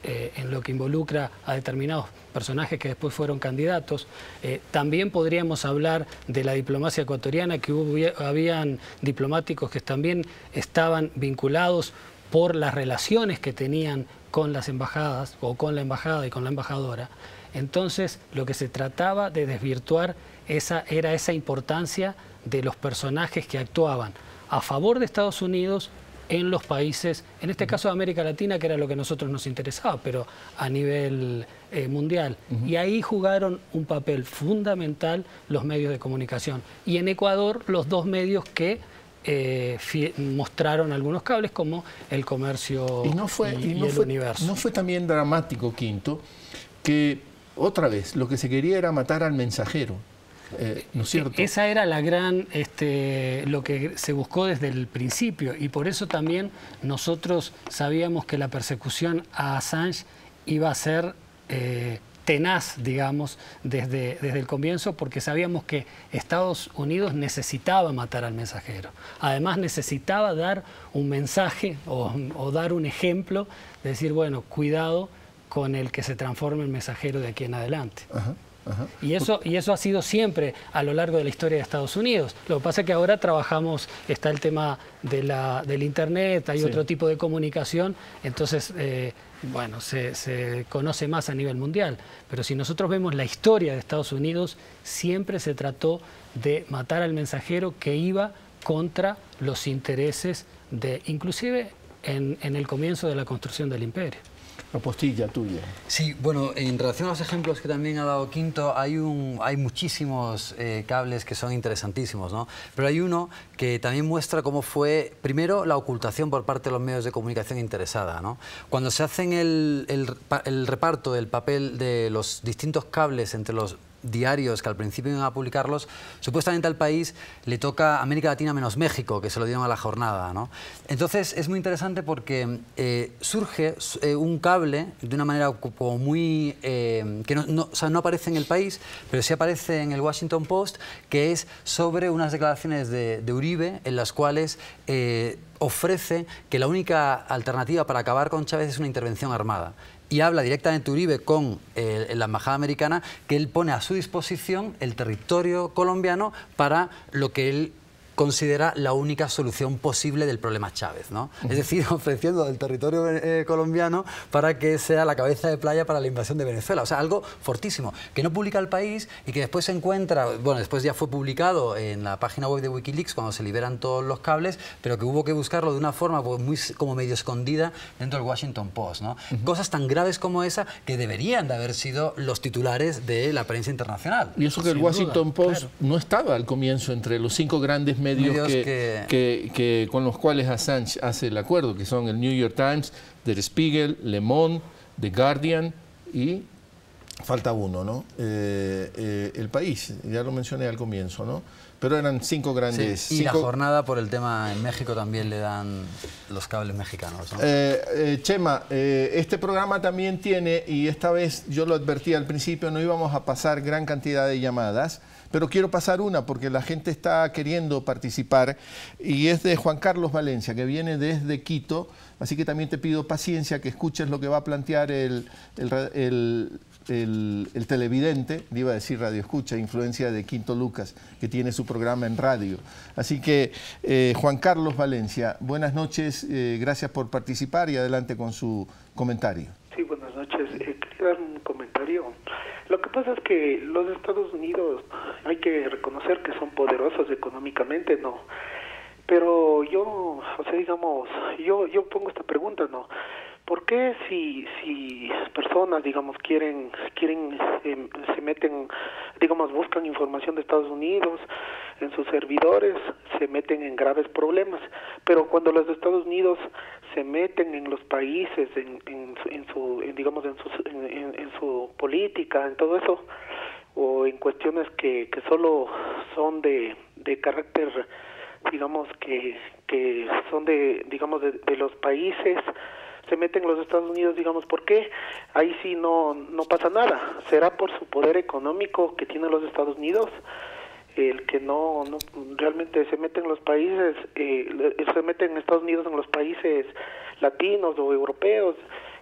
en lo que involucra a determinados personajes que después fueron candidatos. También podríamos hablar de la diplomacia ecuatoriana, que habían diplomáticos que también estaban vinculados por las relaciones que tenían con las embajadas, o con la embajada y con la embajadora. Entonces, lo que se trataba de desvirtuar era esa importancia de los personajes que actuaban a favor de Estados Unidos en los países, en este caso de América Latina, que era lo que a nosotros nos interesaba, pero a nivel mundial. Y ahí jugaron un papel fundamental los medios de comunicación. Y en Ecuador, los dos medios que mostraron algunos cables, como El Comercio y El Universo. ¿No fue también dramático, Quinto, que otra vez lo que se quería era matar al mensajero? ¿No es cierto? Esa era la gran, lo que se buscó desde el principio, y por eso también nosotros sabíamos que la persecución a Assange iba a ser tenaz, digamos, desde el comienzo, porque sabíamos que Estados Unidos necesitaba matar al mensajero. Además necesitaba dar un mensaje o dar un ejemplo, de decir, bueno, cuidado con el que se transforme el mensajero de aquí en adelante. Ajá. Ajá. Y eso ha sido siempre a lo largo de la historia de Estados Unidos. Lo que pasa es que ahora trabajamos, está el tema del Internet, hay otro tipo de comunicación, entonces, bueno, se conoce más a nivel mundial. Pero si nosotros vemos la historia de Estados Unidos, siempre se trató de matar al mensajero que iba contra los intereses inclusive en el comienzo de la construcción del imperio. Apostilla tuya. Sí, bueno, en relación a los ejemplos que también ha dado Quinto, hay muchísimos cables que son interesantísimos, ¿no? Pero hay uno que también muestra cómo fue, primero, la ocultación por parte de los medios de comunicación interesada, ¿no? Cuando se hacen el reparto del papel de los distintos cables entre los diarios que al principio iban a publicarlos, supuestamente al país le toca América Latina menos México, que se lo dieron a La Jornada, ¿no? Entonces es muy interesante porque surge un cable de una manera como muy... que o sea, no aparece en el país, pero sí aparece en el Washington Post, que es sobre unas declaraciones de Uribe en las cuales ofrece que la única alternativa para acabar con Chávez es una intervención armada. Y habla directamente Uribe con la embajada americana, que él pone a su disposición el territorio colombiano para lo que él considera la única solución posible del problema Chávez, ¿no? Es decir, ofreciendo el territorio colombiano para que sea la cabeza de playa para la invasión de Venezuela. O sea, algo fortísimo, que no publica el país y que después se encuentra, bueno, después ya fue publicado en la página web de Wikileaks cuando se liberan todos los cables, pero que hubo que buscarlo de una forma pues, muy como medio escondida dentro del Washington Post, ¿no? Cosas tan graves como esa que deberían de haber sido los titulares de la prensa internacional. Y eso que el Washington Post no estaba al comienzo entre los 5 grandes medios con los cuales Assange hace el acuerdo, que son el New York Times, Der Spiegel, Le Monde, The Guardian y falta uno, ¿no? El País, ya lo mencioné al comienzo, ¿no? Pero eran 5 grandes... Sí, y La Jornada por el tema en México también le dan los cables mexicanos, ¿no? Chema, este programa también tiene, y esta vez yo lo advertí al principio, no íbamos a pasar gran cantidad de llamadas, pero quiero pasar una porque la gente está queriendo participar y es de Juan Carlos Valencia, que viene desde Quito, así que también te pido paciencia, que escuches lo que va a plantear el televidente, iba a decir radio escucha, influencia de Quinto Lucas, que tiene su programa en radio. Así que Juan Carlos Valencia, buenas noches, gracias por participar y adelante con su comentario. Sí, buenas noches. Quería dar un comentario. Lo que pasa es que los Estados Unidos hay que reconocer que son poderosos económicamente, ¿no? Pero yo, o sea, digamos, yo pongo esta pregunta, ¿no? ¿Por qué si personas, digamos, quieren se meten, digamos, buscan información de Estados Unidos en sus servidores, se meten en graves problemas? Pero cuando los Estados Unidos se meten en los países, en su política, en todo eso, o en cuestiones que solo son de carácter, digamos, que son de los países, se meten los Estados Unidos, digamos, ¿por qué? Ahí sí no pasa nada. ¿Será por su poder económico que tienen los Estados Unidos? El que no realmente se meten los países, se meten Estados Unidos en los países latinos o europeos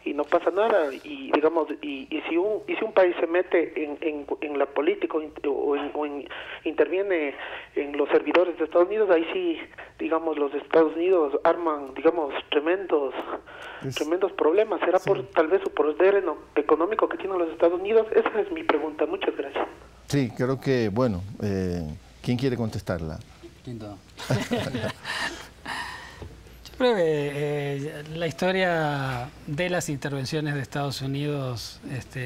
y no pasa nada, y digamos, y si un país se mete en la política o interviene en los servidores de Estados Unidos, ahí sí, digamos, los Estados Unidos arman, digamos, tremendos problemas. ¿Será por tal vez su poder económico que tienen los Estados Unidos? Esa es mi pregunta. Muchas gracias. Sí, creo que, bueno, ¿quién quiere contestarla? Quinto. Creo que la historia de las intervenciones de Estados Unidos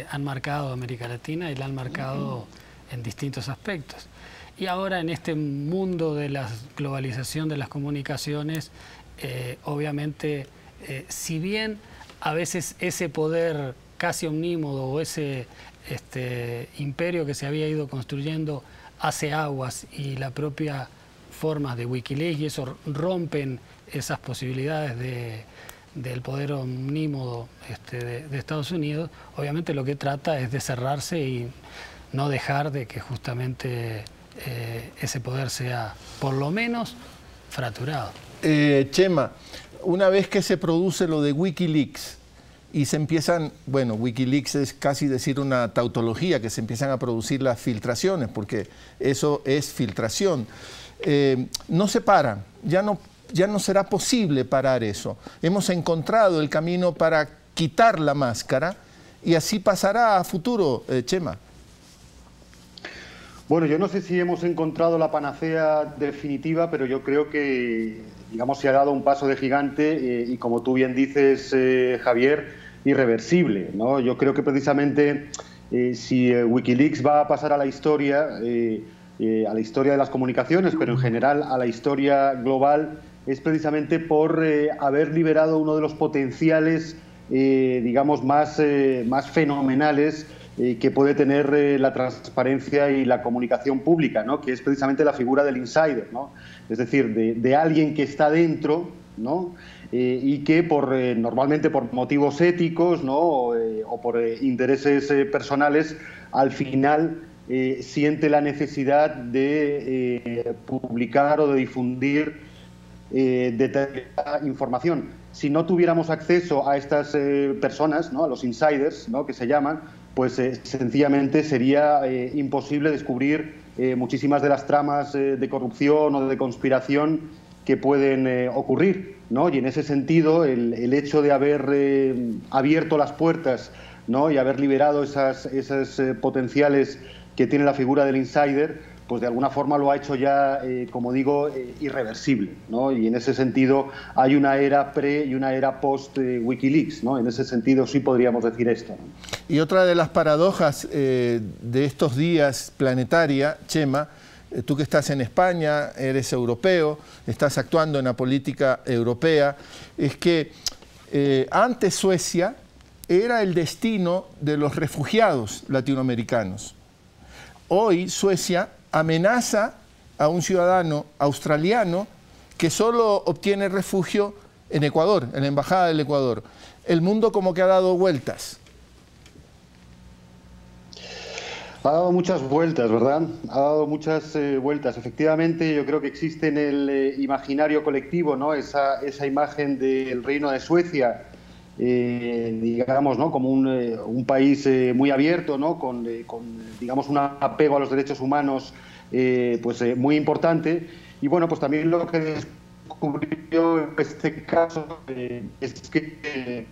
han marcado a América Latina y la han marcado en distintos aspectos. Y ahora en este mundo de la globalización de las comunicaciones, obviamente, si bien a veces ese poder casi omnímodo o ese imperio que se había ido construyendo hace aguas y la propia forma de Wikileaks y eso rompen esas posibilidades del poder omnímodo de Estados Unidos, obviamente lo que trata es de cerrarse y no dejar de que justamente ese poder sea, por lo menos, fracturado. Chema, una vez que se produce lo de Wikileaks y se empiezan, bueno, Wikileaks es casi decir una tautología, que se empiezan a producir las filtraciones, porque eso es filtración, no se paran, ya no será posible parar eso. Hemos encontrado el camino para quitar la máscara y así pasará a futuro, Chema. Bueno, yo no sé si hemos encontrado la panacea definitiva, pero yo creo que, digamos, se ha dado un paso de gigante y, como tú bien dices, Javier, irreversible, ¿no? Yo creo que precisamente si Wikileaks va a pasar a la historia de las comunicaciones, pero en general a la historia global, es precisamente por haber liberado uno de los potenciales, digamos, más fenomenales que puede tener la transparencia y la comunicación pública, ¿no? Que es precisamente la figura del insider, ¿no? Es decir, de alguien que está dentro, ¿no? Y que normalmente por motivos éticos, ¿no? O por intereses personales, al final siente la necesidad de publicar o de difundir determinada información. Si no tuviéramos acceso a estas personas, ¿no? A los insiders, ¿no? Que se llaman, pues sencillamente sería imposible descubrir muchísimas de las tramas de corrupción o de conspiración que pueden ocurrir, ¿no? Y en ese sentido, el hecho de haber abierto las puertas, ¿no? Y haber liberado esas potenciales que tiene la figura del insider, pues de alguna forma lo ha hecho ya, como digo, irreversible, ¿no? Y en ese sentido hay una era pre y una era post Wikileaks, ¿no? En ese sentido sí podríamos decir esto, ¿no? Y otra de las paradojas de estos días planetaria, Chema, tú que estás en España, eres europeo, estás actuando en la política europea, es que antes Suecia era el destino de los refugiados latinoamericanos. Hoy Suecia amenaza a un ciudadano australiano que solo obtiene refugio en Ecuador, en la Embajada del Ecuador. El mundo como que ha dado vueltas. Ha dado muchas vueltas, ¿verdad? Ha dado muchas vueltas. Efectivamente, yo creo que existe en el imaginario colectivo, ¿no? Esa imagen del Reino de Suecia, digamos, ¿no? Como un país muy abierto, ¿no? Con digamos, un apego a los derechos humanos muy importante. Y bueno, pues también lo que descubrió en este caso es que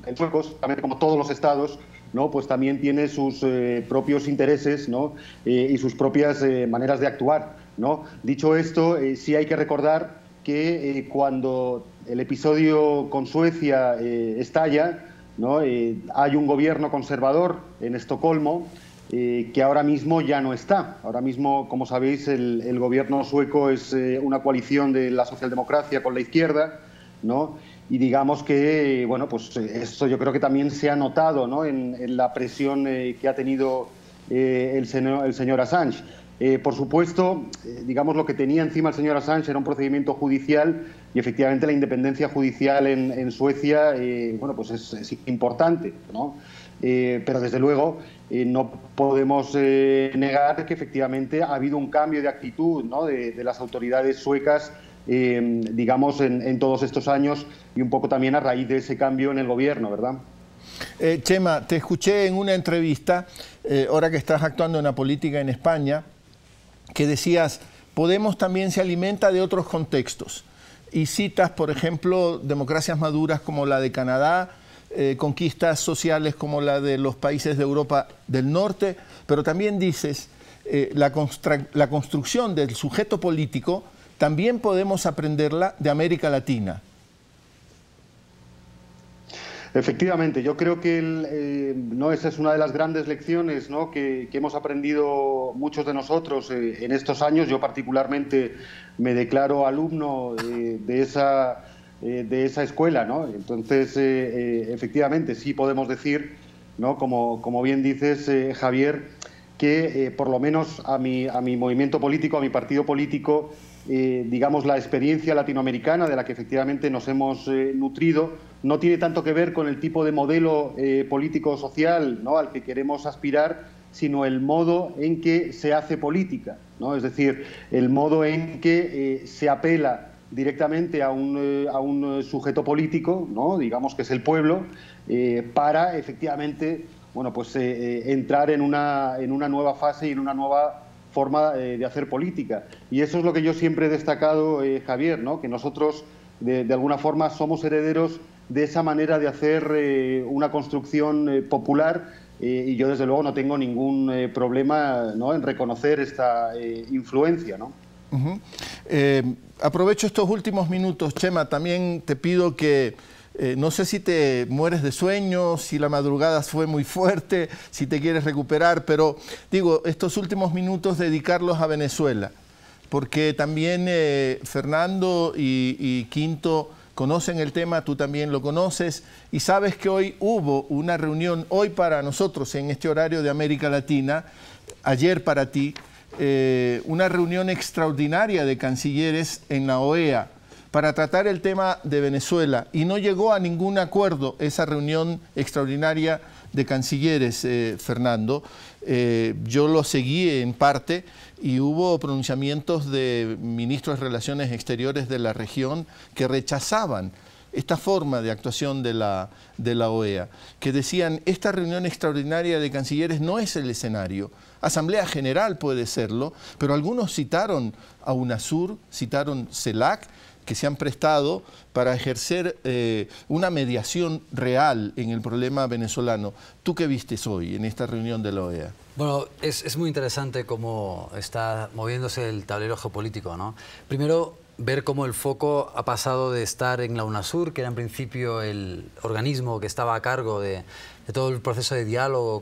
en suecos, también como todos los estados, ¿no? Pues también tiene sus propios intereses, ¿no? Y sus propias maneras de actuar, ¿no? Dicho esto, sí hay que recordar que cuando el episodio con Suecia estalla, ¿no? Hay un gobierno conservador en Estocolmo que ahora mismo ya no está. Ahora mismo, como sabéis, el gobierno sueco es una coalición de la socialdemocracia con la izquierda, ¿no? Y digamos que, bueno, pues esto yo creo que también se ha notado, ¿no? en la presión que ha tenido el señor Assange. Por supuesto, digamos, lo que tenía encima el señor Assange era un procedimiento judicial y efectivamente la independencia judicial en Suecia, bueno, pues es importante, ¿no? Pero desde luego no podemos negar que efectivamente ha habido un cambio de actitud, ¿no? de las autoridades suecas, digamos, en todos estos años y un poco también a raíz de ese cambio en el gobierno, ¿verdad? Chema, te escuché en una entrevista, ahora que estás actuando en la política en España, que decías, Podemos también se alimenta de otros contextos. Y citas, por ejemplo, democracias maduras como la de Canadá, conquistas sociales como la de los países de Europa del Norte, pero también dices, la construcción del sujeto político también podemos aprenderla de América Latina. Efectivamente, yo creo que no, esa es una de las grandes lecciones, ¿no? que hemos aprendido muchos de nosotros en estos años. Yo particularmente me declaro alumno de esa escuela, ¿no? Entonces, efectivamente, sí podemos decir, ¿no? como bien dices, Javier, que por lo menos a mi movimiento político, a mi partido político, digamos, la experiencia latinoamericana de la que efectivamente nos hemos nutrido, no tiene tanto que ver con el tipo de modelo político-social, ¿no?, al que queremos aspirar, sino el modo en que se hace política, ¿no? Es decir, el modo en que se apela directamente a un sujeto político, ¿no?, digamos que es el pueblo, para efectivamente, bueno, pues entrar en una nueva fase y en una nueva forma de hacer política. Y eso es lo que yo siempre he destacado, Javier, ¿no?, que nosotros de alguna forma somos herederos de esa manera de hacer una construcción popular, y yo desde luego no tengo ningún problema, ¿no?, en reconocer esta influencia, ¿no? Aprovecho estos últimos minutos, Chema, también te pido que no sé si te mueres de sueño, si la madrugada fue muy fuerte, si te quieres recuperar, pero digo, estos últimos minutos dedicarlos a Venezuela, porque también Fernando y Quinto conocen el tema, tú también lo conoces, y sabes que hoy hubo una reunión, hoy para nosotros en este horario de América Latina, ayer para ti, una reunión extraordinaria de cancilleres en la OEA para tratar el tema de Venezuela, y no llegó a ningún acuerdo esa reunión extraordinaria de cancilleres, Fernando. Yo lo seguí en parte y hubo pronunciamientos de ministros de Relaciones Exteriores de la región que rechazaban esta forma de actuación de la OEA, que decían, esta reunión extraordinaria de cancilleres no es el escenario. Asamblea General puede serlo, pero algunos citaron a UNASUR, citaron CELAC, que se han prestado para ejercer una mediación real en el problema venezolano. ¿Tú qué vistes hoy en esta reunión de la OEA? Bueno, es muy interesante cómo está moviéndose el tablero geopolítico, ¿no? Primero, ver cómo el foco ha pasado de estar en la UNASUR, que era en principio el organismo que estaba a cargo de todo el proceso de diálogo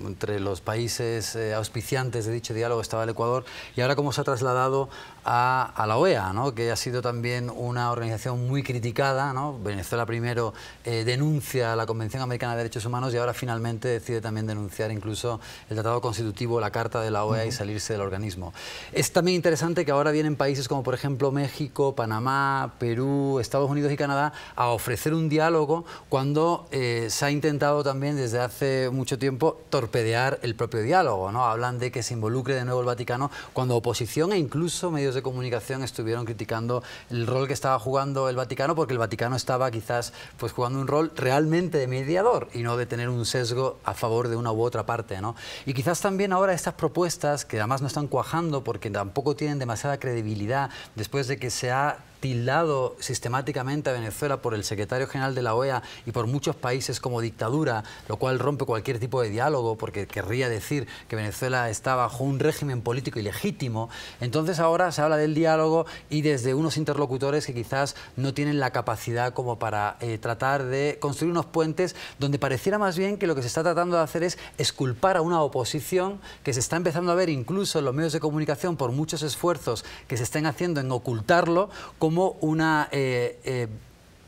entre los países auspiciantes de dicho diálogo, estaba el Ecuador, y ahora cómo se ha trasladado a la OEA, ¿no?, que ha sido también una organización muy criticada, ¿no? Venezuela primero denuncia la Convención Americana de Derechos Humanos y ahora finalmente decide también denunciar incluso el Tratado Constitutivo, la Carta de la OEA y salirse del organismo. Es también interesante que ahora vienen países como por ejemplo México, Panamá, Perú, Estados Unidos y Canadá a ofrecer un diálogo cuando se ha intentado también desde hace mucho tiempo torpedear el propio diálogo, ¿no? Hablan de que se involucre de nuevo el Vaticano cuando oposición e incluso medios de comunicación estuvieron criticando el rol que estaba jugando el Vaticano, porque el Vaticano estaba quizás pues jugando un rol realmente de mediador y no de tener un sesgo a favor de una u otra parte, ¿no? Y quizás también ahora estas propuestas, que además no están cuajando porque tampoco tienen demasiada credibilidad después de que se ha tildado sistemáticamente a Venezuela por el secretario general de la OEA y por muchos países como dictadura, lo cual rompe cualquier tipo de diálogo porque querría decir que Venezuela está bajo un régimen político ilegítimo. Entonces ahora se habla del diálogo y desde unos interlocutores que quizás no tienen la capacidad como para tratar de construir unos puentes donde pareciera más bien que lo que se está tratando de hacer es exculpar a una oposición que se está empezando a ver incluso en los medios de comunicación por muchos esfuerzos que se estén haciendo en ocultarlo como una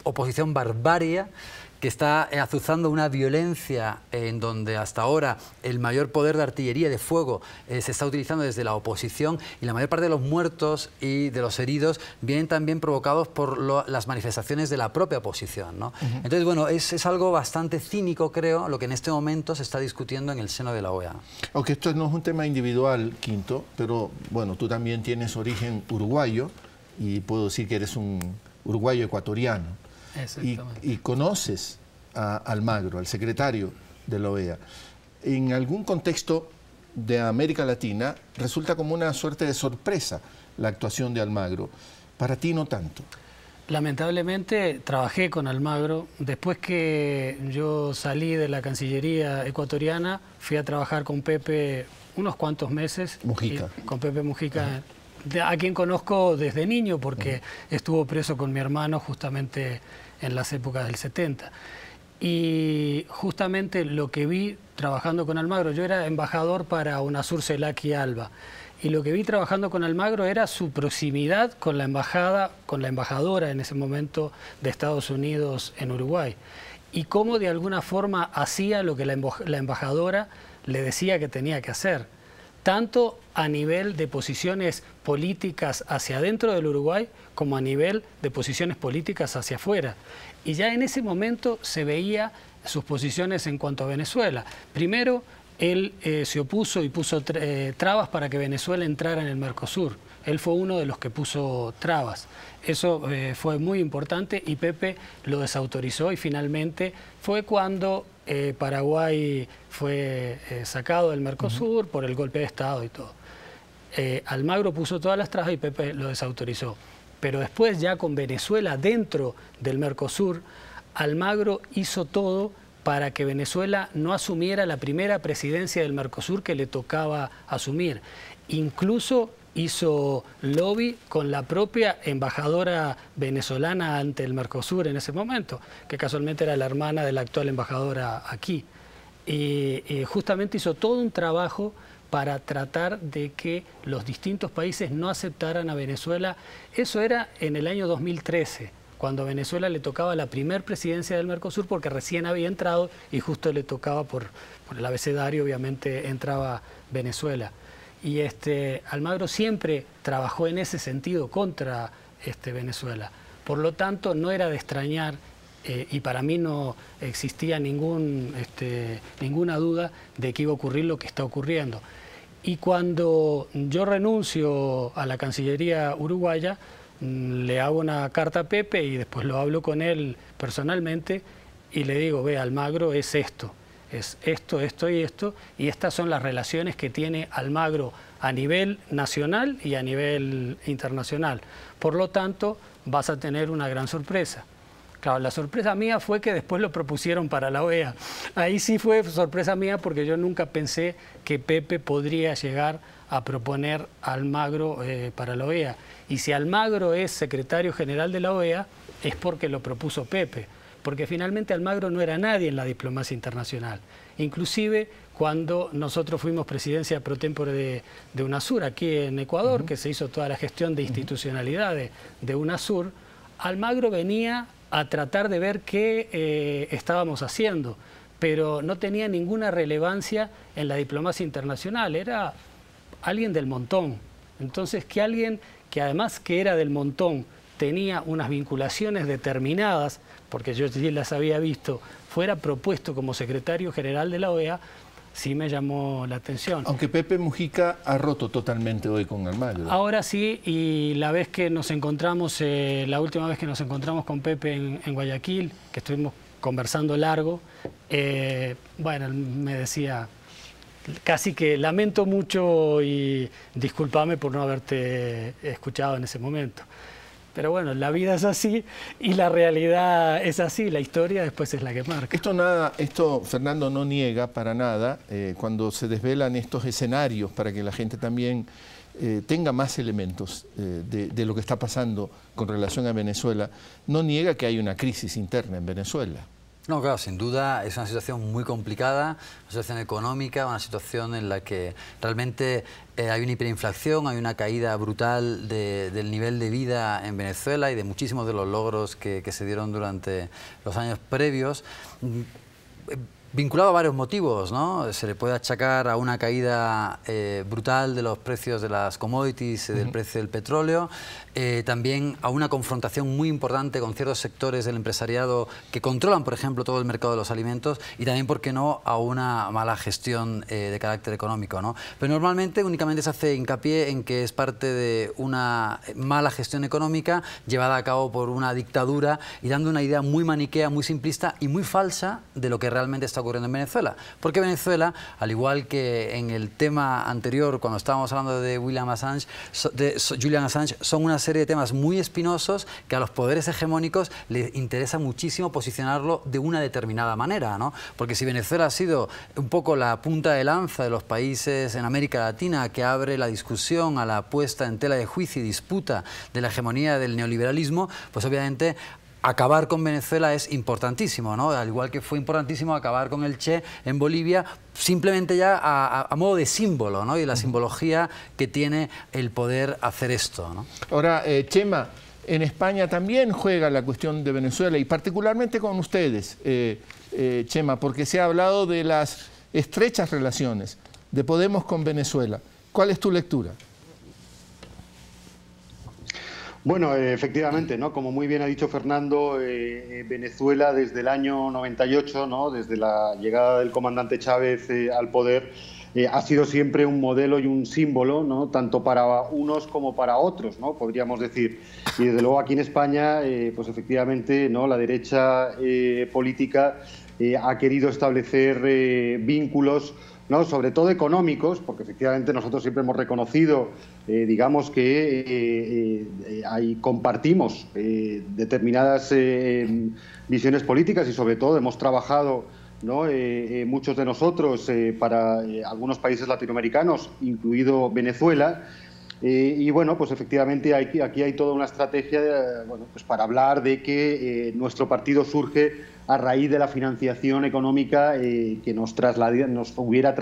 oposición barbaria que está azuzando una violencia en donde hasta ahora el mayor poder de artillería de fuego se está utilizando desde la oposición y la mayor parte de los muertos y de los heridos vienen también provocados por las manifestaciones de la propia oposición, ¿no? Entonces, bueno, es algo bastante cínico, creo, lo que en este momento se está discutiendo en el seno de la OEA. Aunque esto no es un tema individual, Quinto, pero bueno, tú también tienes origen uruguayo y puedo decir que eres un uruguayo ecuatoriano. Y conoces a Almagro, al secretario de la OEA. En algún contexto de América Latina resulta como una suerte de sorpresa la actuación de Almagro. Para ti no tanto. Lamentablemente trabajé con Almagro. Después que yo salí de la Cancillería ecuatoriana, fui a trabajar con Pepe unos cuantos meses. Mujica. Con Pepe Mujica, a quien conozco desde niño porque estuvo preso con mi hermano justamente en las épocas del 70. Y justamente lo que vi trabajando con Almagro, yo era embajador para UNASUR, CELAC y ALBA, y lo que vi trabajando con Almagro era su proximidad con la embajada, con la embajadora en ese momento de Estados Unidos en Uruguay, y cómo de alguna forma hacía lo que la embajadora le decía que tenía que hacer, tanto a nivel de posiciones políticas hacia adentro del Uruguay como a nivel de posiciones políticas hacia afuera. Y ya en ese momento se veía sus posiciones en cuanto a Venezuela. Primero, él se opuso y puso trabas para que Venezuela entrara en el Mercosur. Él fue uno de los que puso trabas. Eso fue muy importante y Pepe lo desautorizó, y finalmente fue cuando Paraguay fue sacado del Mercosur por el golpe de Estado y todo. Almagro puso todas las trabas y Pepe lo desautorizó. Pero después, ya con Venezuela dentro del Mercosur, Almagro hizo todo para que Venezuela no asumiera la primera presidencia del Mercosur que le tocaba asumir. Incluso hizo lobby con la propia embajadora venezolana ante el Mercosur en ese momento, que casualmente era la hermana de la actual embajadora aquí. Y justamente hizo todo un trabajo para tratar de que los distintos países no aceptaran a Venezuela. Eso era en el año 2013, cuando a Venezuela le tocaba la primer presidencia del Mercosur, porque recién había entrado y justo le tocaba por el abecedario, obviamente entraba Venezuela. Y Almagro siempre trabajó en ese sentido contra Venezuela. Por lo tanto, no era de extrañar, y para mí no existía ninguna duda de que iba a ocurrir lo que está ocurriendo. Y cuando yo renuncio a la Cancillería uruguaya, le hago una carta a Pepe y después lo hablo con él personalmente y le digo: ve, Almagro es esto y esto, y estas son las relaciones que tiene Almagro a nivel nacional y a nivel internacional. Por lo tanto, vas a tener una gran sorpresa. Claro, la sorpresa mía fue que después lo propusieron para la OEA. Ahí sí fue sorpresa mía, porque yo nunca pensé que Pepe podría llegar a proponer a Almagro para la OEA. Y si Almagro es secretario general de la OEA, es porque lo propuso Pepe. Porque finalmente Almagro no era nadie en la diplomacia internacional. Inclusive cuando nosotros fuimos presidencia pro tempore de UNASUR aquí en Ecuador, que se hizo toda la gestión de institucionalidad de UNASUR, Almagro venía a tratar de ver qué estábamos haciendo, pero no tenía ninguna relevancia en la diplomacia internacional, era alguien del montón. Entonces, que alguien que además que era del montón tenía unas vinculaciones determinadas, porque yo sí las había visto, fuera propuesto como secretario general de la OEA, sí me llamó la atención. Aunque Pepe Mujica ha roto totalmente hoy con Almagro. Ahora sí, y la vez que nos encontramos, la última vez que nos encontramos con Pepe en Guayaquil, que estuvimos conversando largo, bueno, me decía: casi que lamento mucho y discúlpame por no haberte escuchado en ese momento. Pero bueno, la vida es así y la realidad es así, la historia después es la que marca. Esto Fernando no niega para nada, cuando se desvelan estos escenarios para que la gente también tenga más elementos de lo que está pasando con relación a Venezuela, no niega que hay una crisis interna en Venezuela. No, claro, sin duda es una situación muy complicada, una situación económica, una situación en la que realmente hay una hiperinflación, hay una caída brutal del nivel de vida en Venezuela y de muchísimos de los logros que se dieron durante los años previos. Vinculado a varios motivos, ¿no? Se le puede achacar a una caída brutal de los precios de las commodities, del precio del petróleo, también a una confrontación muy importante con ciertos sectores del empresariado que controlan, por ejemplo, todo el mercado de los alimentos, y también, ¿por qué no?, a una mala gestión de carácter económico, ¿no? Pero normalmente únicamente se hace hincapié en que es parte de una mala gestión económica llevada a cabo por una dictadura y dando una idea muy maniquea, muy simplista y muy falsa de lo que realmente está ocurriendo en Venezuela. Porque Venezuela, al igual que en el tema anterior, cuando estábamos hablando de Julian Assange, son una serie de temas muy espinosos que a los poderes hegemónicos les interesa muchísimo posicionarlo de una determinada manera, ¿no? Porque si Venezuela ha sido un poco la punta de lanza de los países en América Latina que abre la discusión a la puesta en tela de juicio y disputa de la hegemonía del neoliberalismo, pues obviamente acabar con Venezuela es importantísimo, ¿no? Al igual que fue importantísimo acabar con el Che en Bolivia, simplemente ya a modo de símbolo, ¿no? Y la simbología que tiene el poder hacer esto, ¿no? Ahora, Chema, en España también juega la cuestión de Venezuela, y particularmente con ustedes, Chema, porque se ha hablado de las estrechas relaciones de Podemos con Venezuela. ¿Cuál es tu lectura? Bueno, efectivamente, ¿no? Como muy bien ha dicho Fernando, Venezuela desde el año 98, ¿no? Desde la llegada del comandante Chávez al poder, ha sido siempre un modelo y un símbolo, ¿no? Tanto para unos como para otros, ¿no? Podríamos decir. Y desde luego aquí en España, pues efectivamente, ¿no? La derecha política ha querido establecer vínculos, ¿no? Sobre todo económicos, porque efectivamente nosotros siempre hemos reconocido, digamos que compartimos determinadas visiones políticas y sobre todo hemos trabajado, ¿no? Muchos de nosotros para algunos países latinoamericanos, incluido Venezuela. Y bueno, pues efectivamente aquí hay toda una estrategia bueno, pues para hablar de que nuestro partido surge a raíz de la financiación económica que nos habría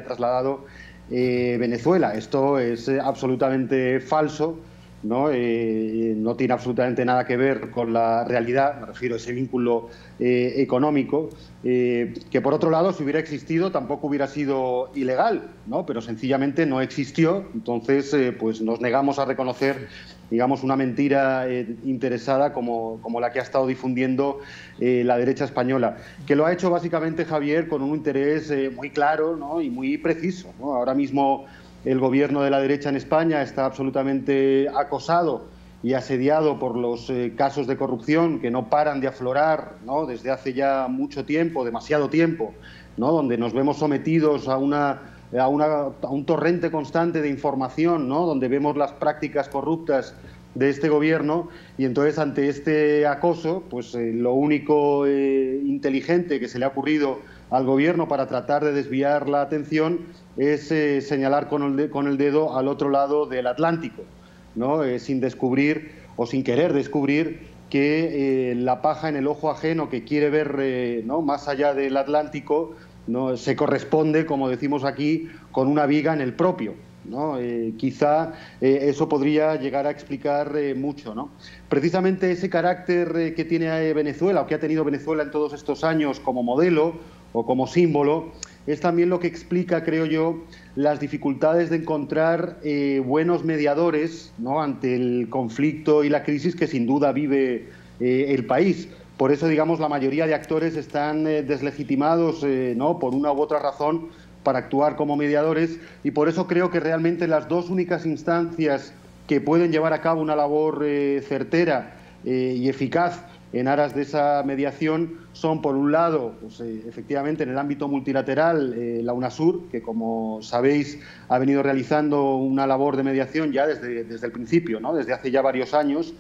trasladado Venezuela. Esto es absolutamente falso, ¿no? No tiene absolutamente nada que ver con la realidad, me refiero a ese vínculo económico, que por otro lado, si hubiera existido, tampoco hubiera sido ilegal, ¿no? Pero sencillamente no existió, entonces pues nos negamos a reconocer, digamos, una mentira interesada como la que ha estado difundiendo la derecha española, que lo ha hecho básicamente, Javier, con un interés muy claro, ¿no? Y muy preciso, ¿no? Ahora mismo el gobierno de la derecha en España está absolutamente acosado y asediado por los casos de corrupción que no paran de aflorar, ¿no? Desde hace ya mucho tiempo, demasiado tiempo, ¿no? Donde nos vemos sometidos a un torrente constante de información, ¿no? Donde vemos las prácticas corruptas de este gobierno y entonces ante este acoso, pues lo único inteligente que se le ha ocurrido al gobierno para tratar de desviar la atención es señalar con el dedo al otro lado del Atlántico, ¿no? Sin descubrir o sin querer descubrir que la paja en el ojo ajeno que quiere ver ¿no? más allá del Atlántico, ¿no? Se corresponde, como decimos aquí, con una viga en el propio, ¿no? Quizá eso podría llegar a explicar mucho, ¿no? Precisamente ese carácter que tiene Venezuela o que ha tenido Venezuela en todos estos años como modelo o como símbolo es también lo que explica, creo yo, las dificultades de encontrar buenos mediadores, ¿no? Ante el conflicto y la crisis que sin duda vive el país. Por eso, digamos, la mayoría de actores están deslegitimados, ¿no? Por una u otra razón para actuar como mediadores y por eso creo que realmente las dos únicas instancias que pueden llevar a cabo una labor certera y eficaz en aras de esa mediación son, por un lado, pues, efectivamente en el ámbito multilateral, la UNASUR, que como sabéis ha venido realizando una labor de mediación ya desde el principio, ¿no? Desde hace ya varios años,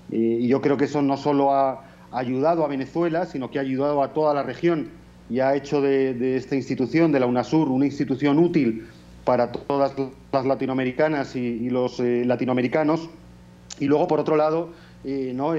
y yo creo que eso no solo ha ayudado a Venezuela, sino que ha ayudado a toda la región y ha hecho de esta institución, de la UNASUR, una institución útil para todas las latinoamericanas y los latinoamericanos. Y luego, por otro lado, ¿no?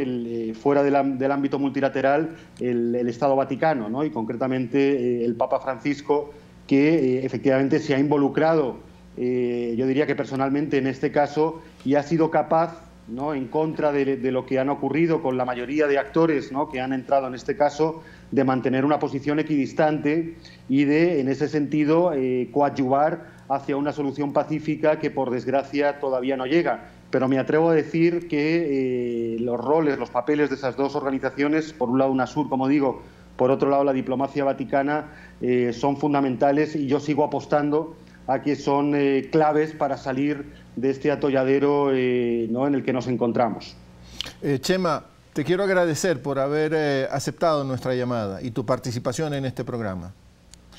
Fuera del ámbito multilateral, el Estado Vaticano, ¿no? Y concretamente el Papa Francisco, que efectivamente se ha involucrado, yo diría que personalmente en este caso, y ha sido capaz, ¿no? En contra de lo que han ocurrido con la mayoría de actores, ¿no? Que han entrado en este caso, de mantener una posición equidistante y de, en ese sentido, coadyuvar hacia una solución pacífica que, por desgracia, todavía no llega. Pero me atrevo a decir que los roles, los papeles de esas dos organizaciones, por un lado UNASUR, como digo, por otro lado la diplomacia vaticana, son fundamentales y yo sigo apostando a que son claves para salir de este atolladero ¿no? en el que nos encontramos. Chema, te quiero agradecer por haber aceptado nuestra llamada y tu participación en este programa.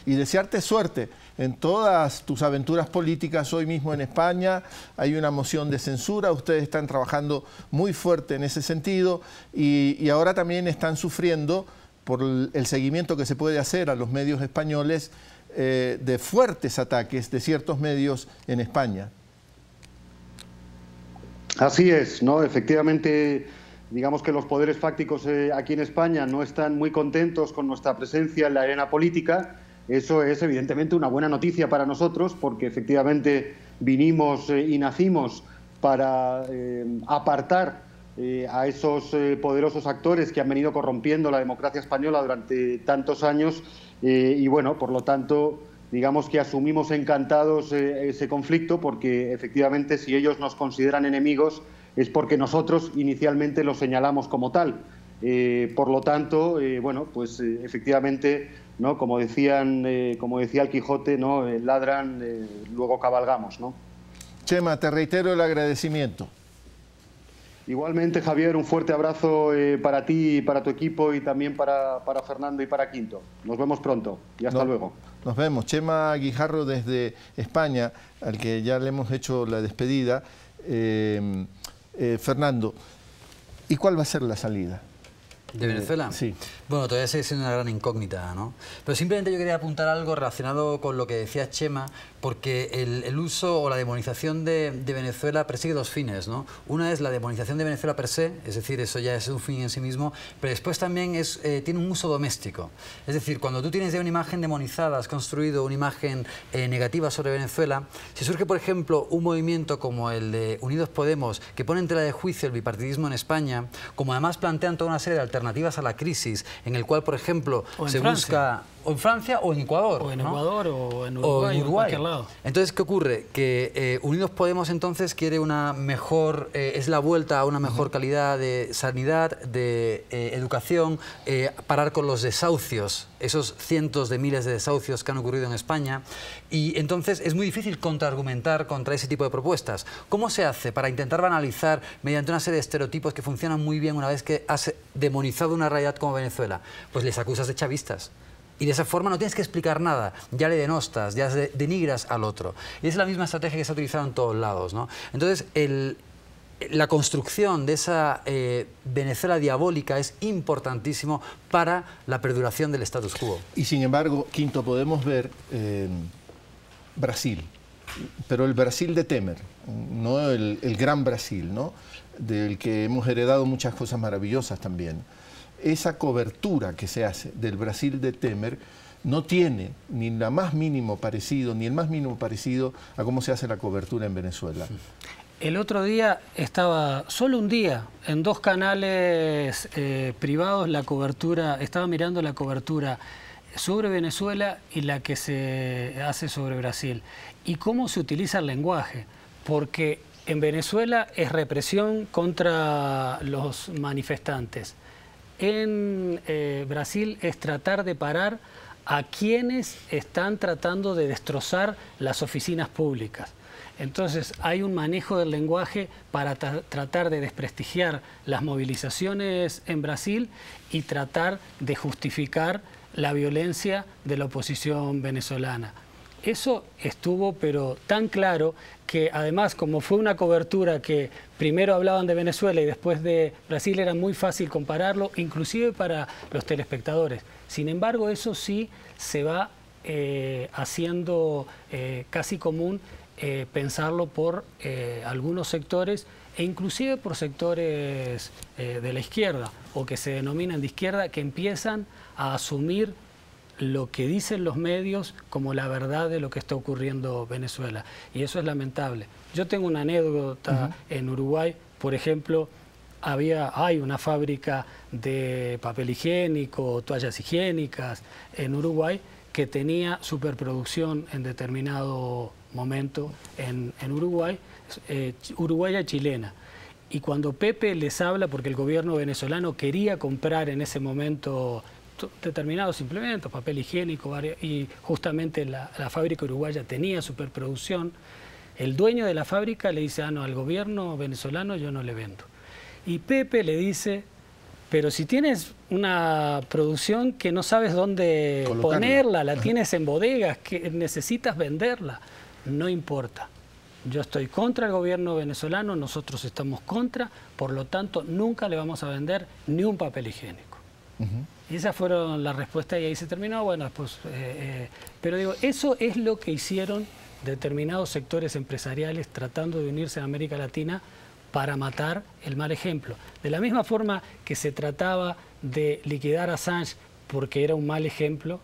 Y desearte suerte en todas tus aventuras políticas. Hoy mismo en España hay una moción de censura, ustedes están trabajando muy fuerte en ese sentido y ahora también están sufriendo por el seguimiento que se puede hacer a los medios españoles de fuertes ataques de ciertos medios en España. Así es, ¿no? Efectivamente, digamos que los poderes fácticos aquí en España no están muy contentos con nuestra presencia en la arena política. Eso es evidentemente una buena noticia para nosotros porque efectivamente vinimos y nacimos para apartar a esos poderosos actores que han venido corrompiendo la democracia española durante tantos años y bueno, por lo tanto, digamos que asumimos encantados ese conflicto porque efectivamente si ellos nos consideran enemigos, es porque nosotros inicialmente lo señalamos como tal. Por lo tanto, bueno, pues efectivamente, ¿no? Como decía el Quijote, ¿no? Ladran, luego cabalgamos, ¿no? Chema, te reitero el agradecimiento. Igualmente, Javier, un fuerte abrazo para ti y para tu equipo, y también para Fernando y para Quinto. Nos vemos pronto y hasta luego. Nos vemos. Chema Guijarro desde España, al que ya le hemos hecho la despedida. Fernando, ¿y cuál va a ser la salida? ¿De Venezuela? Sí. Bueno, todavía sigue siendo una gran incógnita, ¿no? Pero simplemente yo quería apuntar algo relacionado con lo que decía Chema, porque el uso o la demonización de Venezuela persigue dos fines, ¿no? Una es la demonización de Venezuela per se, es decir, eso ya es un fin en sí mismo, pero después también tiene un uso doméstico. Es decir, cuando tú tienes ya una imagen demonizada, has construido una imagen negativa sobre Venezuela, si surge, por ejemplo, un movimiento como el de Unidos Podemos, que pone en tela de juicio el bipartidismo en España, como además plantean toda una serie de alternativas a la crisis, en el cual, por ejemplo, se busca... O en Francia o en Ecuador. O en ¿no? Ecuador o en Uruguay. O en cualquier lado. Entonces, ¿qué ocurre? Que Unidos Podemos entonces quiere una mejor, es la vuelta a una mejor calidad de sanidad, de educación, parar con los desahucios, esos cientos de miles de desahucios que han ocurrido en España, y entonces es muy difícil contraargumentar contra ese tipo de propuestas. ¿Cómo se hace para intentar banalizar mediante una serie de estereotipos que funcionan muy bien una vez que has demonizado una realidad como Venezuela? Pues les acusas de chavistas. Y de esa forma no tienes que explicar nada, ya le denostas, ya denigras al otro. Y es la misma estrategia que se ha utilizado en todos lados, ¿no? Entonces, la construcción de esa Venezuela diabólica es importantísimo para la perduración del status quo. Y sin embargo, Quinto, podemos ver Brasil, pero el Brasil de Temer, no el gran Brasil, ¿no? Del que hemos heredado muchas cosas maravillosas también. Esa cobertura que se hace del Brasil de Temer no tiene ni la más mínimo parecido, ni el más mínimo parecido a cómo se hace la cobertura en Venezuela. El otro día estaba, solo un día, en dos canales privados, la cobertura, estaba mirando la cobertura sobre Venezuela y la que se hace sobre Brasil. Y cómo se utiliza el lenguaje, porque en Venezuela es represión contra los manifestantes. En Brasil es tratar de parar a quienes están tratando de destrozar las oficinas públicas. Entonces hay un manejo del lenguaje para tratar de desprestigiar las movilizaciones en Brasil y tratar de justificar la violencia de la oposición venezolana. Eso estuvo pero tan claro que además, como fue una cobertura que primero hablaban de Venezuela y después de Brasil, era muy fácil compararlo, inclusive para los telespectadores. Sin embargo, eso sí se va haciendo casi común pensarlo por algunos sectores e inclusive por sectores de la izquierda o que se denominan de izquierda, que empiezan a asumir lo que dicen los medios como la verdad de lo que está ocurriendo en Venezuela. Y eso es lamentable. Yo tengo una anécdota en Uruguay, por ejemplo, hay una fábrica de papel higiénico, toallas higiénicas en Uruguay que tenía superproducción en determinado momento en Uruguay, uruguaya chilena. Y cuando Pepe les habla, porque el gobierno venezolano quería comprar en ese momento determinados implementos, papel higiénico, y justamente la fábrica uruguaya tenía superproducción, el dueño de la fábrica le dice, no, al gobierno venezolano yo no le vendo. Y Pepe le dice, pero si tienes una producción que no sabes dónde ponerla, la tienes en bodegas, que necesitas venderla, no importa. Yo estoy contra el gobierno venezolano, nosotros estamos contra, por lo tanto nunca le vamos a vender ni un papel higiénico. Y esas fueron las respuestas y ahí se terminó. Bueno, pues, pero digo, eso es lo que hicieron determinados sectores empresariales tratando de unirse en América Latina para matar el mal ejemplo. De la misma forma que se trataba de liquidar a Assange porque era un mal ejemplo,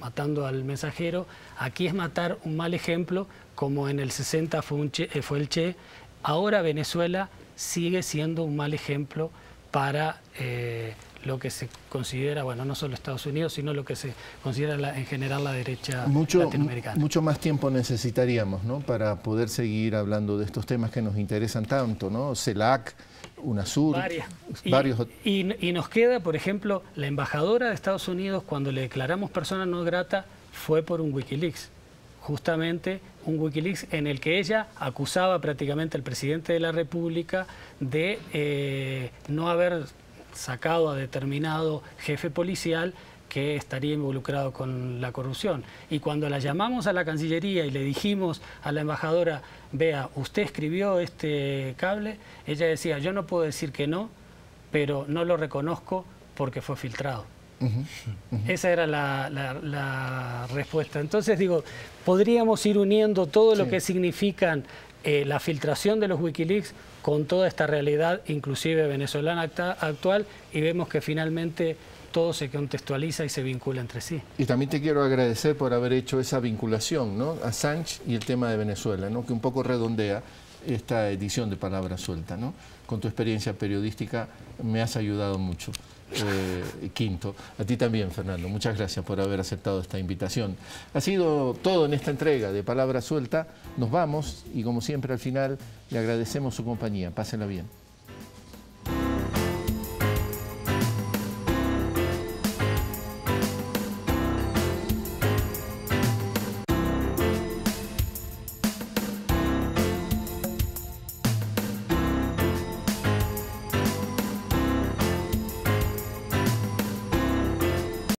matando al mensajero, aquí es matar un mal ejemplo como en el 60 fue el Che. Ahora Venezuela sigue siendo un mal ejemplo para lo que se considera, bueno, no solo Estados Unidos, sino lo que se considera en general la derecha latinoamericana. Mucho más tiempo necesitaríamos, ¿no?, para poder seguir hablando de estos temas que nos interesan tanto, ¿no? CELAC, UNASUR, varios. Y nos queda, por ejemplo, la embajadora de Estados Unidos, cuando le declaramos persona no grata, fue por un Wikileaks. Justamente un Wikileaks en el que ella acusaba prácticamente al presidente de la República de no haber sacado a determinado jefe policial que estaría involucrado con la corrupción. Y cuando la llamamos a la Cancillería y le dijimos a la embajadora, vea, usted escribió este cable, ella decía, yo no puedo decir que no, pero no lo reconozco porque fue filtrado. Esa era la respuesta. Entonces digo, podríamos ir uniendo todo lo que significan la filtración de los Wikileaks con toda esta realidad, inclusive venezolana actual, y vemos que finalmente todo se contextualiza y se vincula entre sí. Y también te quiero agradecer por haber hecho esa vinculación, ¿no?, Assange y el tema de Venezuela, ¿no?, que un poco redondea esta edición de Palabra Suelta, ¿no? Con tu experiencia periodística me has ayudado mucho. Quinto, a ti también, Fernando, muchas gracias por haber aceptado esta invitación. Ha sido todo en esta entrega de Palabra Suelta. Nos vamos y como siempre al final le agradecemos su compañía. Pásenla bien.